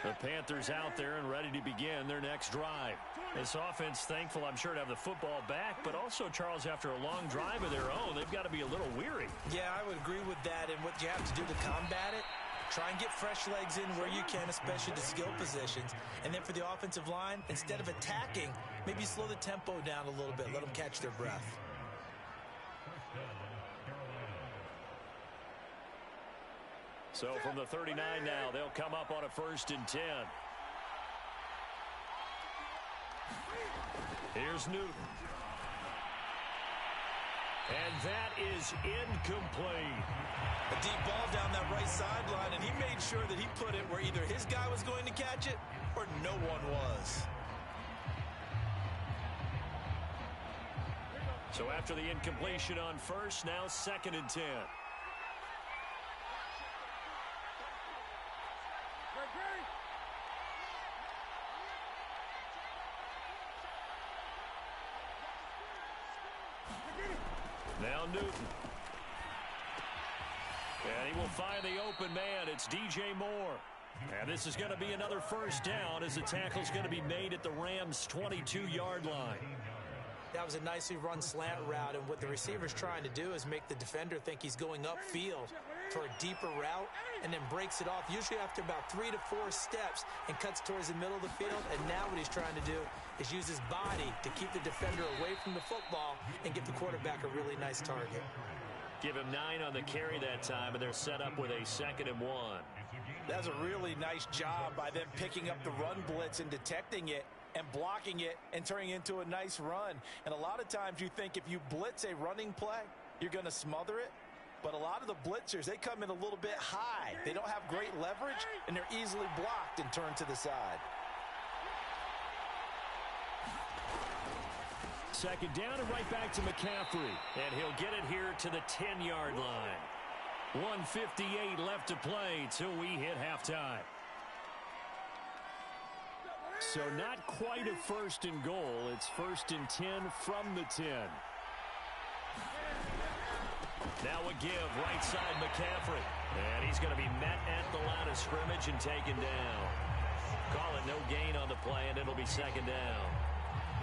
The Panthers out there and ready to begin their next drive. This offense thankful, I'm sure, to have the football back, but also, Charles, after a long drive of their own, they've got to be a little weary. Yeah, I would agree with that, and what you have to do to combat it, try and get fresh legs in where you can, especially the skill positions. And then for the offensive line, instead of attacking, maybe slow the tempo down a little bit, let them catch their breath. So from the 39 now, they'll come up on a 1st and 10. Here's Newton. And that is incomplete. A deep ball down that right sideline, and he made sure that he put it where either his guy was going to catch it or no one was. So after the incompletion on 1st, now 2nd and 10. Now Newton. And he will find the open man. It's DJ Moore. And this is going to be another 1st down as the tackle's going to be made at the Rams' 22-yard line. That was a nicely run slant route, and what the receiver's trying to do is make the defender think he's going upfield for a deeper route and then breaks it off, usually after about 3 to 4 steps, and cuts towards the middle of the field. And now what he's trying to do is use his body to keep the defender away from the football and give the quarterback a really nice target. Give him 9 on the carry that time, and they're set up with a 2nd and 1. That's a really nice job by them picking up the run blitz and detecting it and blocking it and turning it into a nice run. And a lot of times you think if you blitz a running play, you're going to smother it. But a lot of the blitzers, they come in a little bit high. They don't have great leverage, and they're easily blocked and turned to the side. 2nd down and right back to McCaffrey. And he'll get it here to the 10-yard line. 1:58 left to play till we hit halftime. So not quite a 1st and goal. It's 1st and 10 from the 10. Now a give, right side McCaffrey. And he's going to be met at the line of scrimmage and taken down. Call it no gain on the play, and it'll be second down.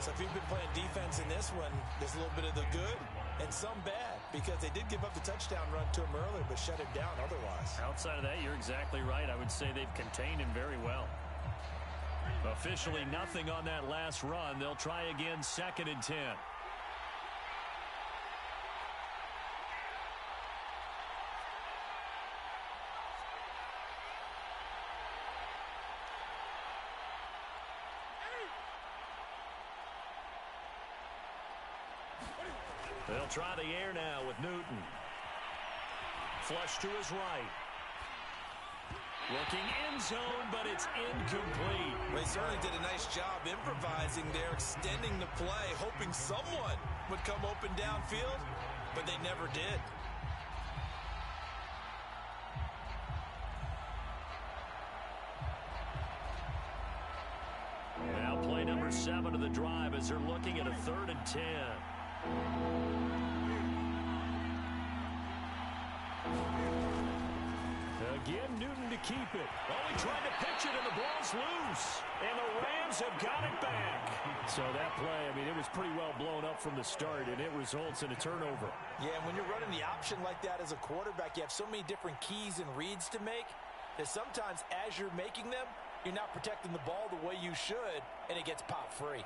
So if you've been playing defense in this one, there's a little bit of the good and some bad, because they did give up the touchdown run to him earlier, but shut him down otherwise. Outside of that, you're exactly right. I would say they've contained him very well. Officially nothing on that last run. They'll try again, 2nd and 10. They'll try the air now with Newton. Flush to his right. Looking end zone, but it's incomplete. They certainly did a nice job improvising there, extending the play, hoping someone would come open downfield, but they never did. Now play number 7 of the drive as they're looking at a 3rd and 10. Again, Newton to keep it. Oh, he tried to pitch it, and the ball's loose. And the Rams have got it back. So that play, I mean, it was pretty well blown up from the start, and it results in a turnover. Yeah, and when you're running the option like that as a quarterback, you have so many different keys and reads to make that sometimes as you're making them, you're not protecting the ball the way you should, and it gets pop free.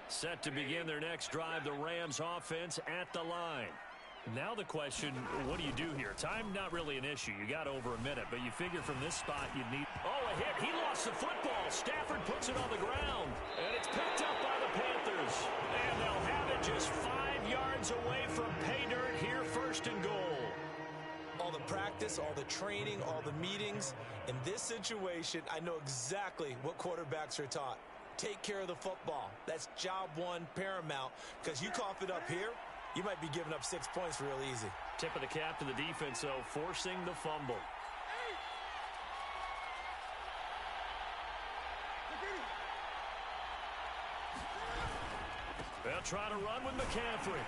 Set to begin their next drive, the Rams offense at the line. Now the question, what do you do here? Time not really an issue. You got over a minute, but you figure from this spot you'd need... Oh, a hit. He lost the football. Stafford puts it on the ground. And it's picked up by the Panthers. And they'll have it just 5 yards away from pay dirt here, 1st and goal. All the practice, all the training, all the meetings. In this situation, I know exactly what quarterbacks are taught. Take care of the football. That's job one, paramount. Because you cough it up here, you might be giving up 6 points real easy. Tip of the cap to the defense, though, forcing the fumble. They'll try to run with McCaffrey.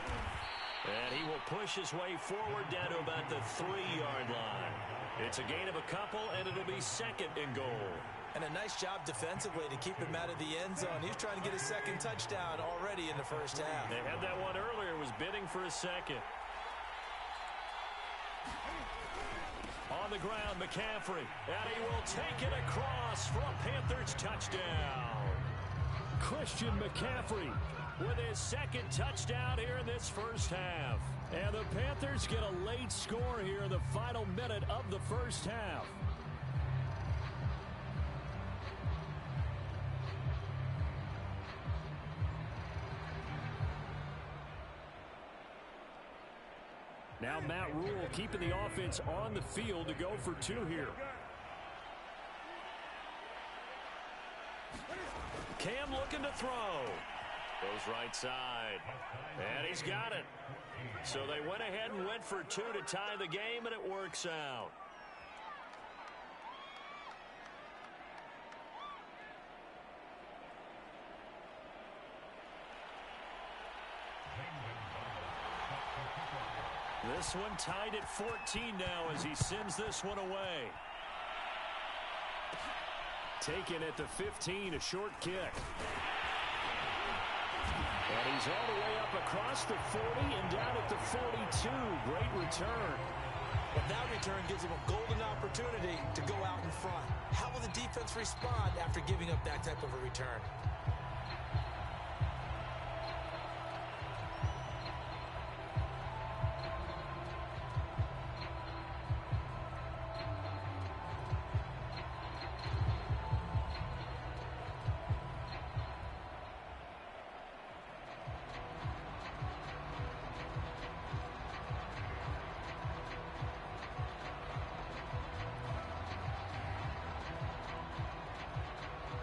And he will push his way forward down to about the 3-yard line. It's a gain of a couple, and it'll be 2nd and goal. And a nice job defensively to keep him out of the end zone. He was trying to get his 2nd touchdown already in the 1st half. They had that one earlier, was bidding for a 2nd. On the ground, McCaffrey. And he will take it across for a Panthers touchdown. Christian McCaffrey with his 2nd touchdown here in this 1st half. And the Panthers get a late score here in the final minute of the 1st half. Now Matt Rule keeping the offense on the field to go for 2 here. Cam looking to throw. Goes right side. And he's got it. So they went ahead and went for 2 to tie the game, and it works out. This one tied at 14 now as he sends this one away. Taken at the 15, a short kick. And he's all the way up across the 40 and down at the 42. Great return. But that return gives him a golden opportunity to go out in front. How will the defense respond after giving up that type of a return?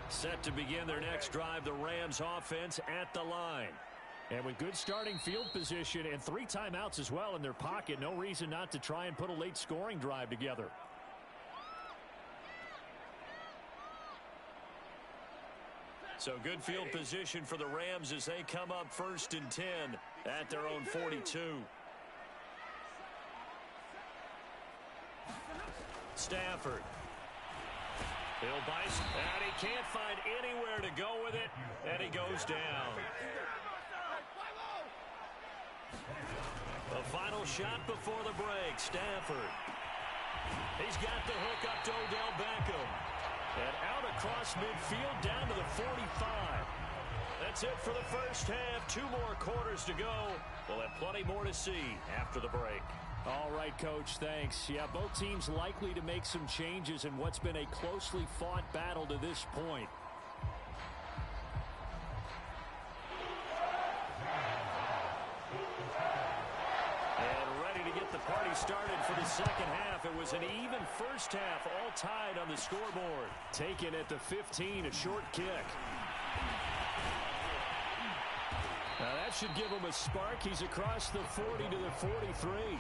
Set to begin their next drive, the Rams offense at the line. And with good starting field position and 3 timeouts as well in their pocket, no reason not to try and put a late scoring drive together. So good field position for the Rams as they come up 1st and 10 at their own 42. Stafford. He'll bice, and he can't find anywhere to go with it, and he goes down. The final shot before the break, Stafford. He's got the hook up to Odell Beckham. And out across midfield down to the 45. That's it for the first half. 2 more quarters to go. We'll have plenty more to see after the break. All right, Coach, thanks. Yeah, both teams likely to make some changes in what's been a closely fought battle to this point. Party started for the second half. It was an even first half, all tied on the scoreboard. Taken at the 15, a short kick. Now that should give him a spark. He's across the 40 to the 43.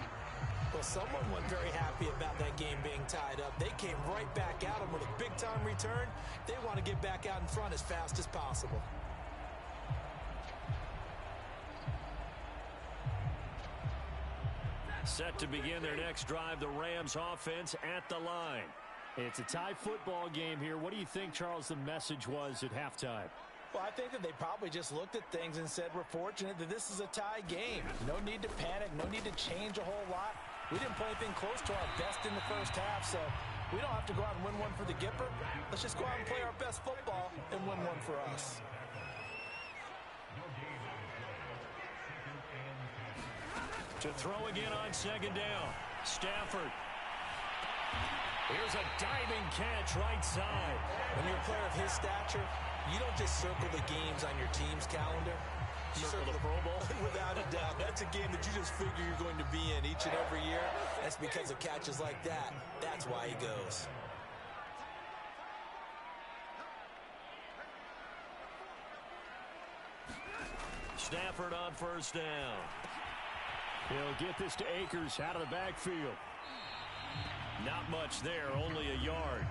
Well, someone wasn't very happy about that game being tied up. They came right back at him with a big-time return. They want to get back out in front as fast as possible. Set to begin their next drive, the Rams offense at the line. It's a tie football game here. What do you think, Charles, the message was at halftime? Well, I think that they probably just looked at things and said, we're fortunate that this is a tie game. No need to panic, no need to change a whole lot. We didn't play anything close to our best in the first half, so we don't have to go out and win one for the Gipper. Let's just go out and play our best football and win one for us. To throw again on second down. Stafford. Here's a diving catch right side. When you're a player of his stature, you don't just circle the games on your team's calendar. You circle the Pro Bowl. Without a doubt. That's a game that you just figure you're going to be in each and every year. That's because of catches like that. That's why he goes. Stafford on first down. He'll get this to Akers out of the backfield. Not much there, only a yard.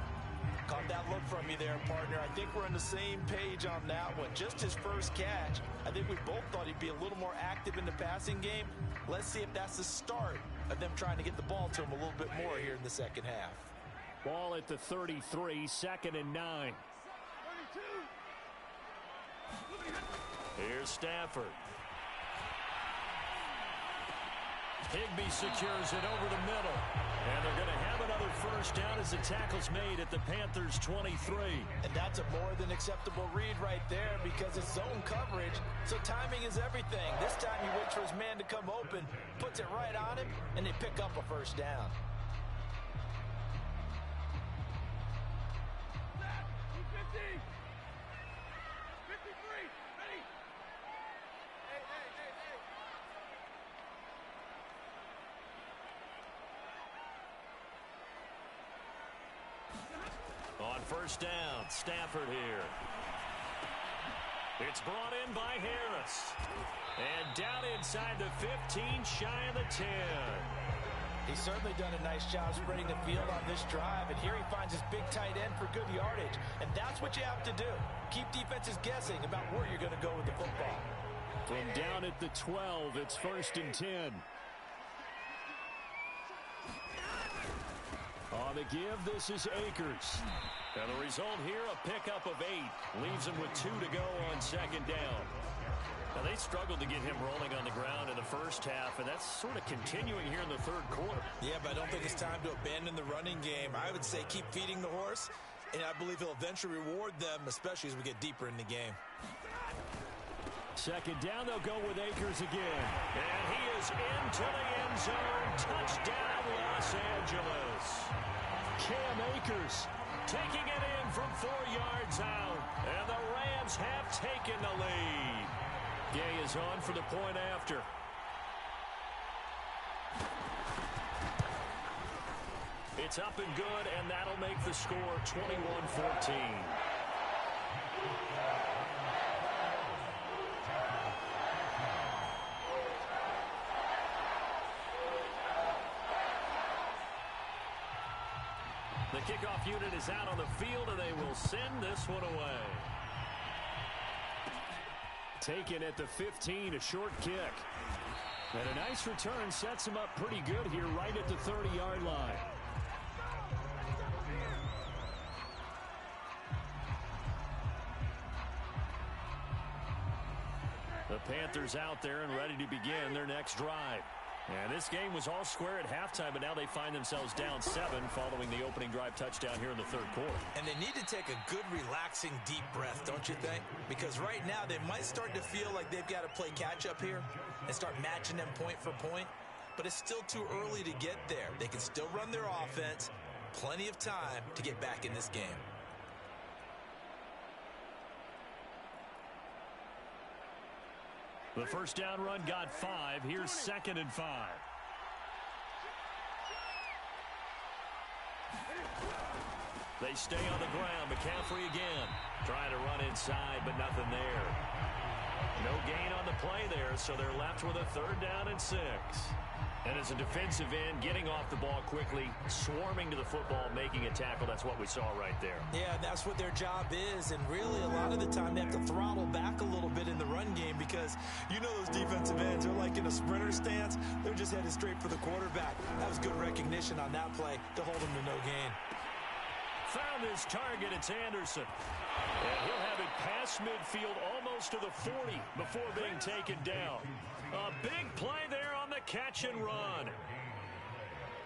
Caught that look from you there, partner. I think we're on the same page on that one. Just his first catch. I think we both thought he'd be a little more active in the passing game. Let's see if that's the start of them trying to get the ball to him a little bit more here in the second half. Ball at the 33, 2nd and 9. Here's Stafford. Higbee secures it over the middle. And they're going to have another first down as the tackle's made at the Panthers' 23. And that's a more than acceptable read right there because it's zone coverage, so timing is everything. This time he waits for his man to come open, puts it right on him, and they pick up a first down. On first down, Stafford here. It's brought in by Harris. And down inside the 15, shy of the 10. He's certainly done a nice job spreading the field on this drive, and here he finds his big tight end for good yardage. And that's what you have to do. Keep defenses guessing about where you're going to go with the football. From down at the 12, it's 1st and 10. On the give, this is Akers. And the result here, a pickup of 8. Leaves him with 2 to go on second down. Now, they struggled to get him rolling on the ground in the first half, and that's sort of continuing here in the third quarter. Yeah, but I don't think it's time to abandon the running game. I would say keep feeding the horse, and I believe he'll eventually reward them, especially as we get deeper in the game. Second down, they'll go with Akers again. And he is into the end zone. Touchdown, Los Angeles. Cam Akers taking it in from 4 yards out. And the Rams have taken the lead. Gay is on for the point after. It's up and good, and that'll make the score 21-14. The kickoff unit is out on the field, and they will send this one away. Taken at the 15, a short kick. And a nice return sets him up pretty good here right at the 30-yard line. The Panthers out there and ready to begin their next drive. And this game was all square at halftime, but now they find themselves down 7 following the opening drive touchdown here in the third quarter. And they need to take a good, relaxing, deep breath, don't you think? Because right now they might start to feel like they've got to play catch-up here and start matching them point for point. But it's still too early to get there. They can still run their offense. Plenty of time to get back in this game. The first down run got 5. Here's 2nd and 5. They stay on the ground. McCaffrey again. Trying to run inside, but nothing there. No gain on the play there, so they're left with a 3rd down and 6. And as a defensive end, getting off the ball quickly, swarming to the football, making a tackle, that's what we saw right there. Yeah, that's what their job is, and really a lot of the time they have to throttle back a little bit in the run game because you know those defensive ends are like in a sprinter stance. They're just headed straight for the quarterback. That was good recognition on that play to hold him to no gain. Found his target. It's Anderson. And he'll have it past midfield almost to the 40 before being taken down. A big play there on the catch and run.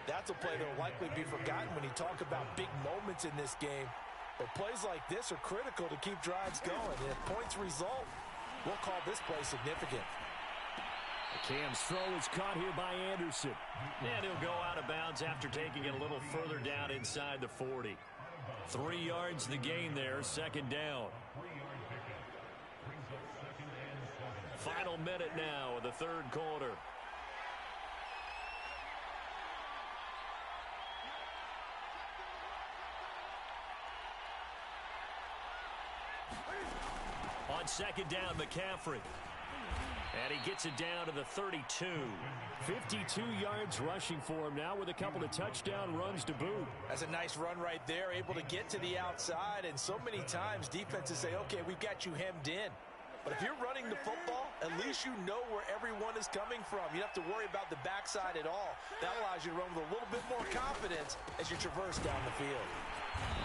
That's a play that will likely be forgotten when you talk about big moments in this game. But plays like this are critical to keep drives going. And if points result, we'll call this play significant. Cam's throw is caught here by Anderson. And he'll go out of bounds after taking it a little further down inside the 40. 3 yards the gain there, 2nd down. Final minute now of the third quarter. On 2nd down, McCaffrey. And he gets it down to the 32. 52 yards rushing for him now with a couple of touchdown runs to boot. That's a nice run right there, able to get to the outside. And so many times defenses say, okay, we've got you hemmed in. But if you're running the football, at least you know where everyone is coming from. You don't have to worry about the backside at all. That allows you to run with a little bit more confidence as you traverse down the field.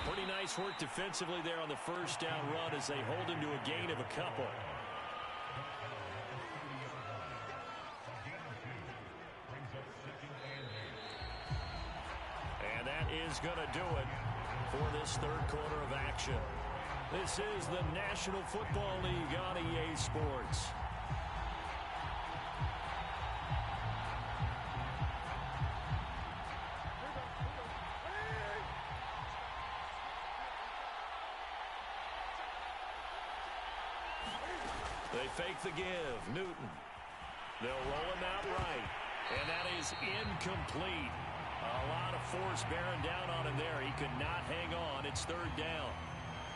Pretty nice work defensively there on the first down run as they hold him to a gain of a couple. And that is going to do it for this third quarter of action. This is the National Football League on EA Sports. They fake the give. Newton. They'll roll him out right. And that is incomplete. A lot of force bearing down on him there. He could not hang on. It's 3rd down.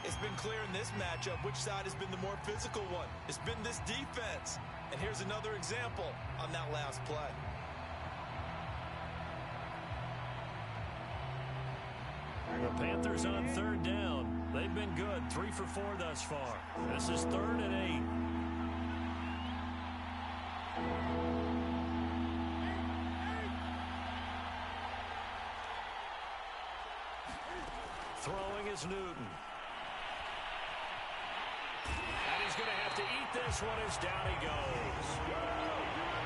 It's been clear in this matchup which side has been the more physical one. It's been this defense. And here's another example on that last play. The Panthers on 3rd down. They've been good. 3 for 4 thus far. This is 3rd and 8. Throwing is Newton. And he's going to have to eat this one as down he goes.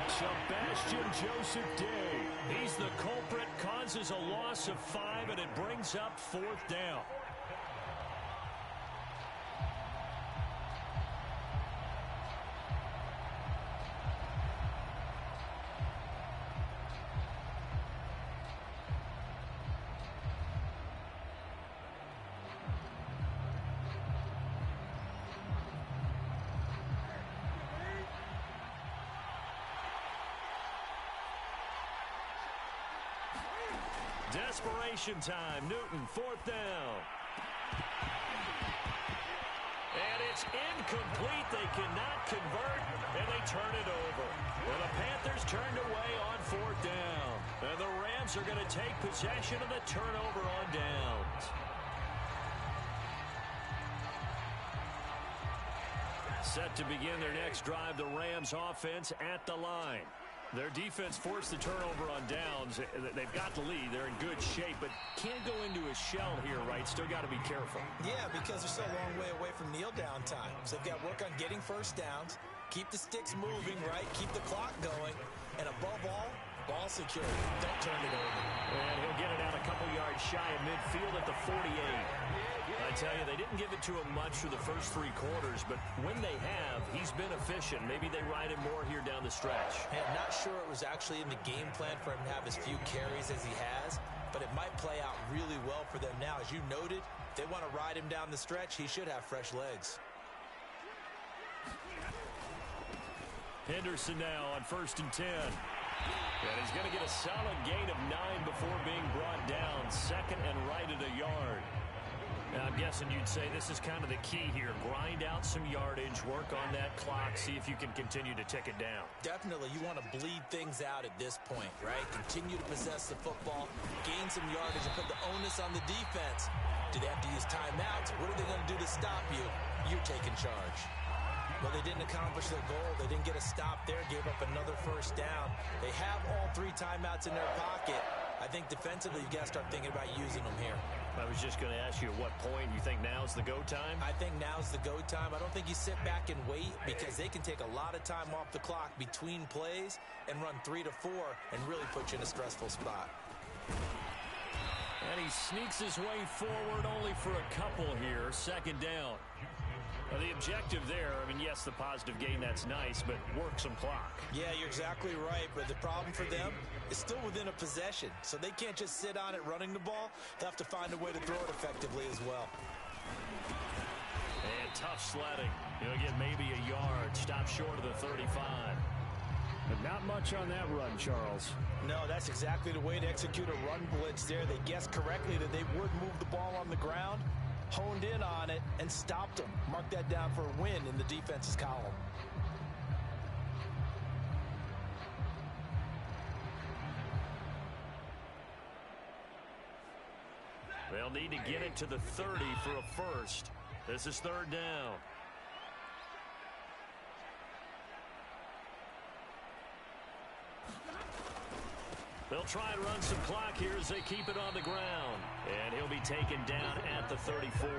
Sebastian Joseph Day. He's the culprit, causes a loss of 5, and it brings up 4th down. Desperation time. Newton, 4th down. And it's incomplete. They cannot convert, and they turn it over. Well, the Panthers turned away on 4th down. And the Rams are going to take possession of the turnover on downs. Set to begin their next drive, the Rams offense at the line. Their defense forced the turnover on downs. They've got the lead. They're in good shape, but can't go into a shell here, right? Still got to be careful. Yeah, because they're so a long way away from kneel down time. So they've got to work on getting first downs, keep the sticks moving, right? Keep the clock going, and above all, ball security. Don't turn it over. And he'll get it out a couple yards shy of midfield at the 48. I tell you, they didn't give it to him much for the first 3 quarters, but when they have, he's been efficient. Maybe they ride him more here down the stretch. Hey, I'm not sure it was actually in the game plan for him to have as few carries as he has, but it might play out really well for them now. As you noted, if they want to ride him down the stretch, he should have fresh legs. Henderson now on 1st and 10. And he's going to get a solid gain of 9 before being brought down. Second and right at a yard. Now, I'm guessing you'd say this is kind of the key here. Grind out some yardage, work on that clock, see if you can continue to tick it down. Definitely, you want to bleed things out at this point, right? Continue to possess the football, gain some yardage, and put the onus on the defense. Do they have to use timeouts? What are they going to do to stop you? You're taking charge. Well, they didn't accomplish their goal. They didn't get a stop there, gave up another first down. They have all 3 timeouts in their pocket. I think defensively, you've got to start thinking about using them here. I was just going to ask you at what point you think now's the go time? I think now's the go time. I don't think you sit back and wait because they can take a lot of time off the clock between plays and run 3 to 4 and really put you in a stressful spot. And he sneaks his way forward only for a couple here. Second down. Well, the objective there, I mean, yes, the positive gain, that's nice, but work some clock. Yeah, you're exactly right, but the problem for them is still within a possession, so they can't just sit on it running the ball. They'll have to find a way to throw it effectively as well. And tough sledding. He'll get maybe a yard, stop short of the 35. But not much on that run, Charles. No, that's exactly the way to execute a run blitz there. They guessed correctly that they would move the ball on the ground, honed in on it, and stopped them. Mark that down for a win in the defense's column. They'll need to get it to the 30 for a first. This is 3rd down. They'll try and run some clock here as they keep it on the ground. And he'll be taken down at the 34.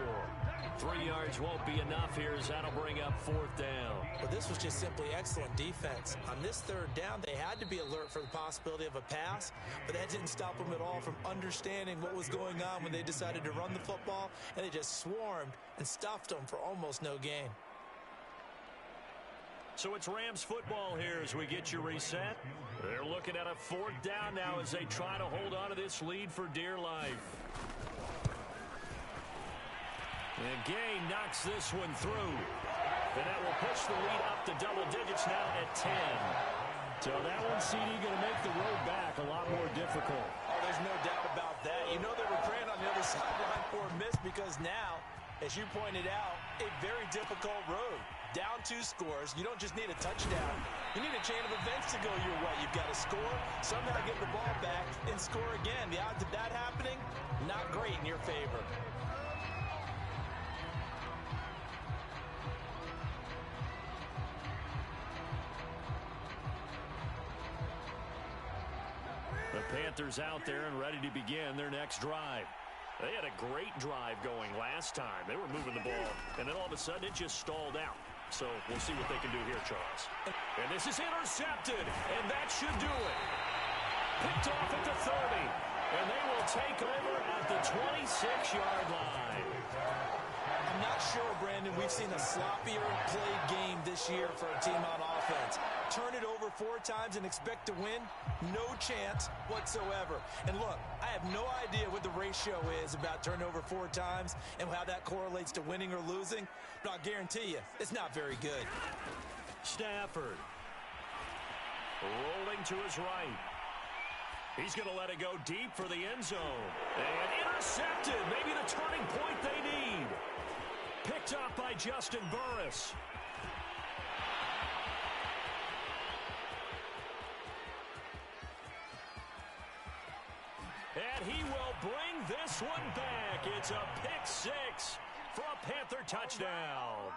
3 yards won't be enough here as that'll bring up 4th down. Well, this was just simply excellent defense. On this 3rd down, they had to be alert for the possibility of a pass, but that didn't stop them at all from understanding what was going on when they decided to run the football, and they just swarmed and stuffed them for almost no gain. So it's Rams football here as we get you reset. They're looking at a 4th down now as they try to hold on to this lead for dear life. And Gay knocks this one through. And that will push the lead up to double digits now at 10. So that one, CD, going to make the road back a lot more difficult. Oh, there's no doubt about that. You know they were praying on the other sideline for a miss because now, as you pointed out, a very difficult road. Down 2 scores. You don't just need a touchdown. You need a chain of events to go your way. You've got to score, somehow get the ball back, and score again. The odds of that happening, not great in your favor. The Panthers out there and ready to begin their next drive. They had a great drive going last time. They were moving the ball, and then all of a sudden it just stalled out. So we'll see what they can do here, Charles. And this is intercepted, and that should do it. Picked off at the 30, and they will take over at the 26-yard line. I'm not sure, Brandon, we've seen a sloppier played game this year for a team on offense. Turn it over 4 times and expect to win? No chance whatsoever. And look, I have no idea what the ratio is about turnover 4 times and how that correlates to winning or losing, but I'll guarantee you, it's not very good. Stafford rolling to his right. He's going to let it go deep for the end zone. And intercepted. Maybe the turning point they need. Picked up by Justin Burris. And he will bring this one back. It's a pick 6 for a Panther touchdown.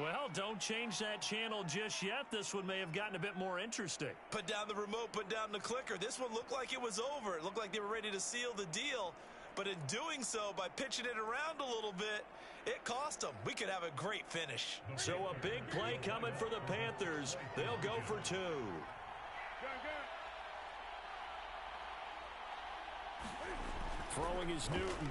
Well, don't change that channel just yet. This one may have gotten a bit more interesting. Put down the remote, put down the clicker. This one looked like it was over. It looked like they were ready to seal the deal. But in doing so, by pitching it around a little bit, it cost them. We could have a great finish. So a big play coming for the Panthers. They'll go for 2. Throwing is Newton.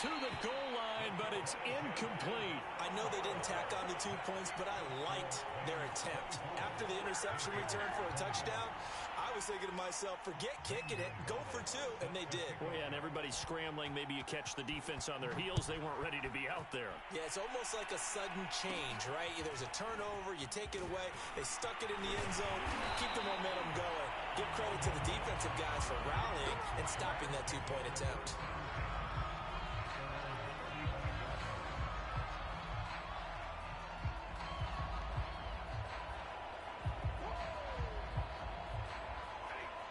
To the goal line, but it's incomplete. I know they didn't tack on the 2 points, but I liked their attempt. After the interception return for a touchdown, I was thinking to myself, forget kicking it, go for 2, and they did. Well, yeah, and everybody's scrambling. Maybe you catch the defense on their heels. They weren't ready to be out there. Yeah, it's almost like a sudden change, right? There's a turnover, you take it away, they stuck it in the end zone, keep the momentum going. Give credit to the defensive guys for rallying and stopping that 2-point attempt.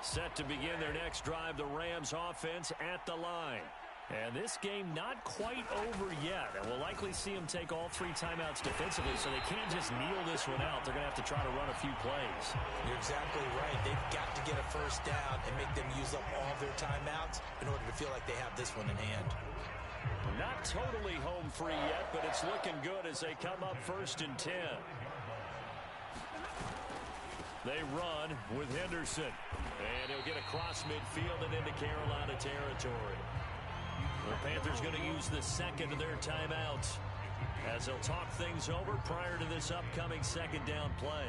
Set to begin their next drive, the Rams offense at the line. And this game not quite over yet. And we'll likely see them take all 3 timeouts defensively, so they can't just kneel this one out. They're going to have to try to run a few plays. You're exactly right. They've got to get a first down and make them use up all of their timeouts in order to feel like they have this one in hand. Not totally home free yet, but it's looking good as they come up 1st and 10. They run with Henderson. And he'll get across midfield and into Carolina territory. The Panthers going to use the second of their timeouts as they'll talk things over prior to this upcoming 2nd down play.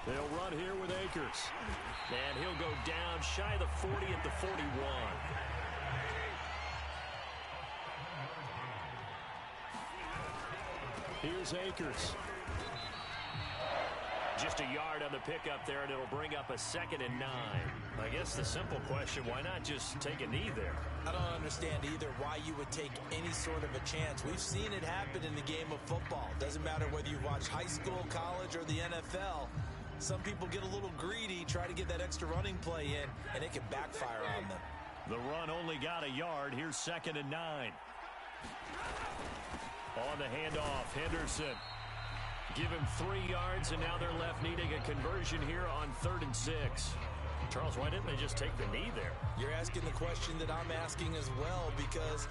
They'll run here with Akers. And he'll go down shy of the 40 at the 41. Here's Akers. Just a yard on the pickup there, and it'll bring up a 2nd and 9. I guess the simple question, why not just take a knee there? I don't understand either why you would take any sort of a chance. We've seen it happen in the game of football. Doesn't matter whether you watch high school, college, or the NFL. Some people get a little greedy, try to get that extra running play in, and it can backfire on them. The run only got a yard. Here's 2nd and 9. On the handoff, Henderson. Give him 3 yards, and now they're left needing a conversion here on 3rd and 6. Charles, why didn't they just take the knee there? You're asking the question that I'm asking as well, because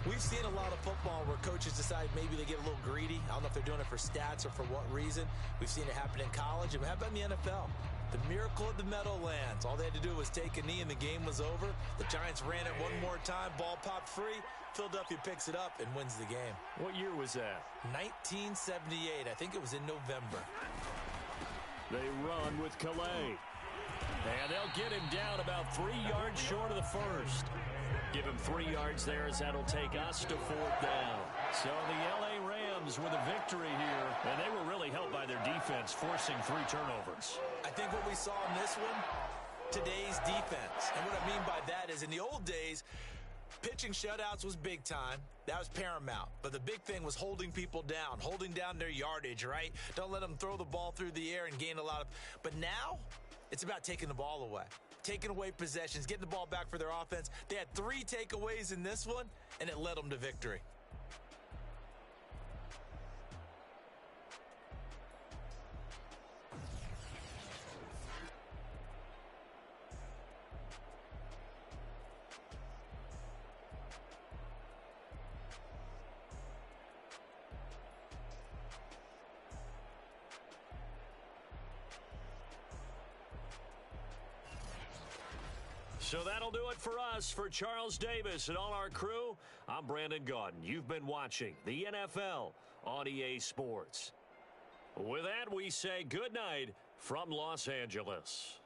we've seen a lot of football where coaches decide maybe they get a little greedy. I don't know if they're doing it for stats or for what reason. We've seen it happen in college, and how about in the NFL? The miracle of the Meadowlands. All they had to do was take a knee, and the game was over. The Giants ran it one more time. Ball popped free. Philadelphia picks it up and wins the game. What year was that? 1978. I think it was in November. They run with Calais. And they'll get him down about 3 yards short of the first. Give him 3 yards there as that'll take us to 4th down. So the L.A. Rams with a victory here. And they were really helped by their defense, forcing 3 turnovers. I think what we saw in this one, today's defense. And what I mean by that is in the old days, pitching shutouts was big time. That was paramount. But the big thing was holding people down, holding down their yardage, right? Don't let them throw the ball through the air and gain a lot of... But now, it's about taking the ball away. Taking away possessions, getting the ball back for their offense. They had 3 takeaways in this one, and it led them to victory. So that'll do it for us. For Charles Davis and all our crew, I'm Brandon Gaudin. You've been watching the NFL on EA Sports. With that, we say good night from Los Angeles.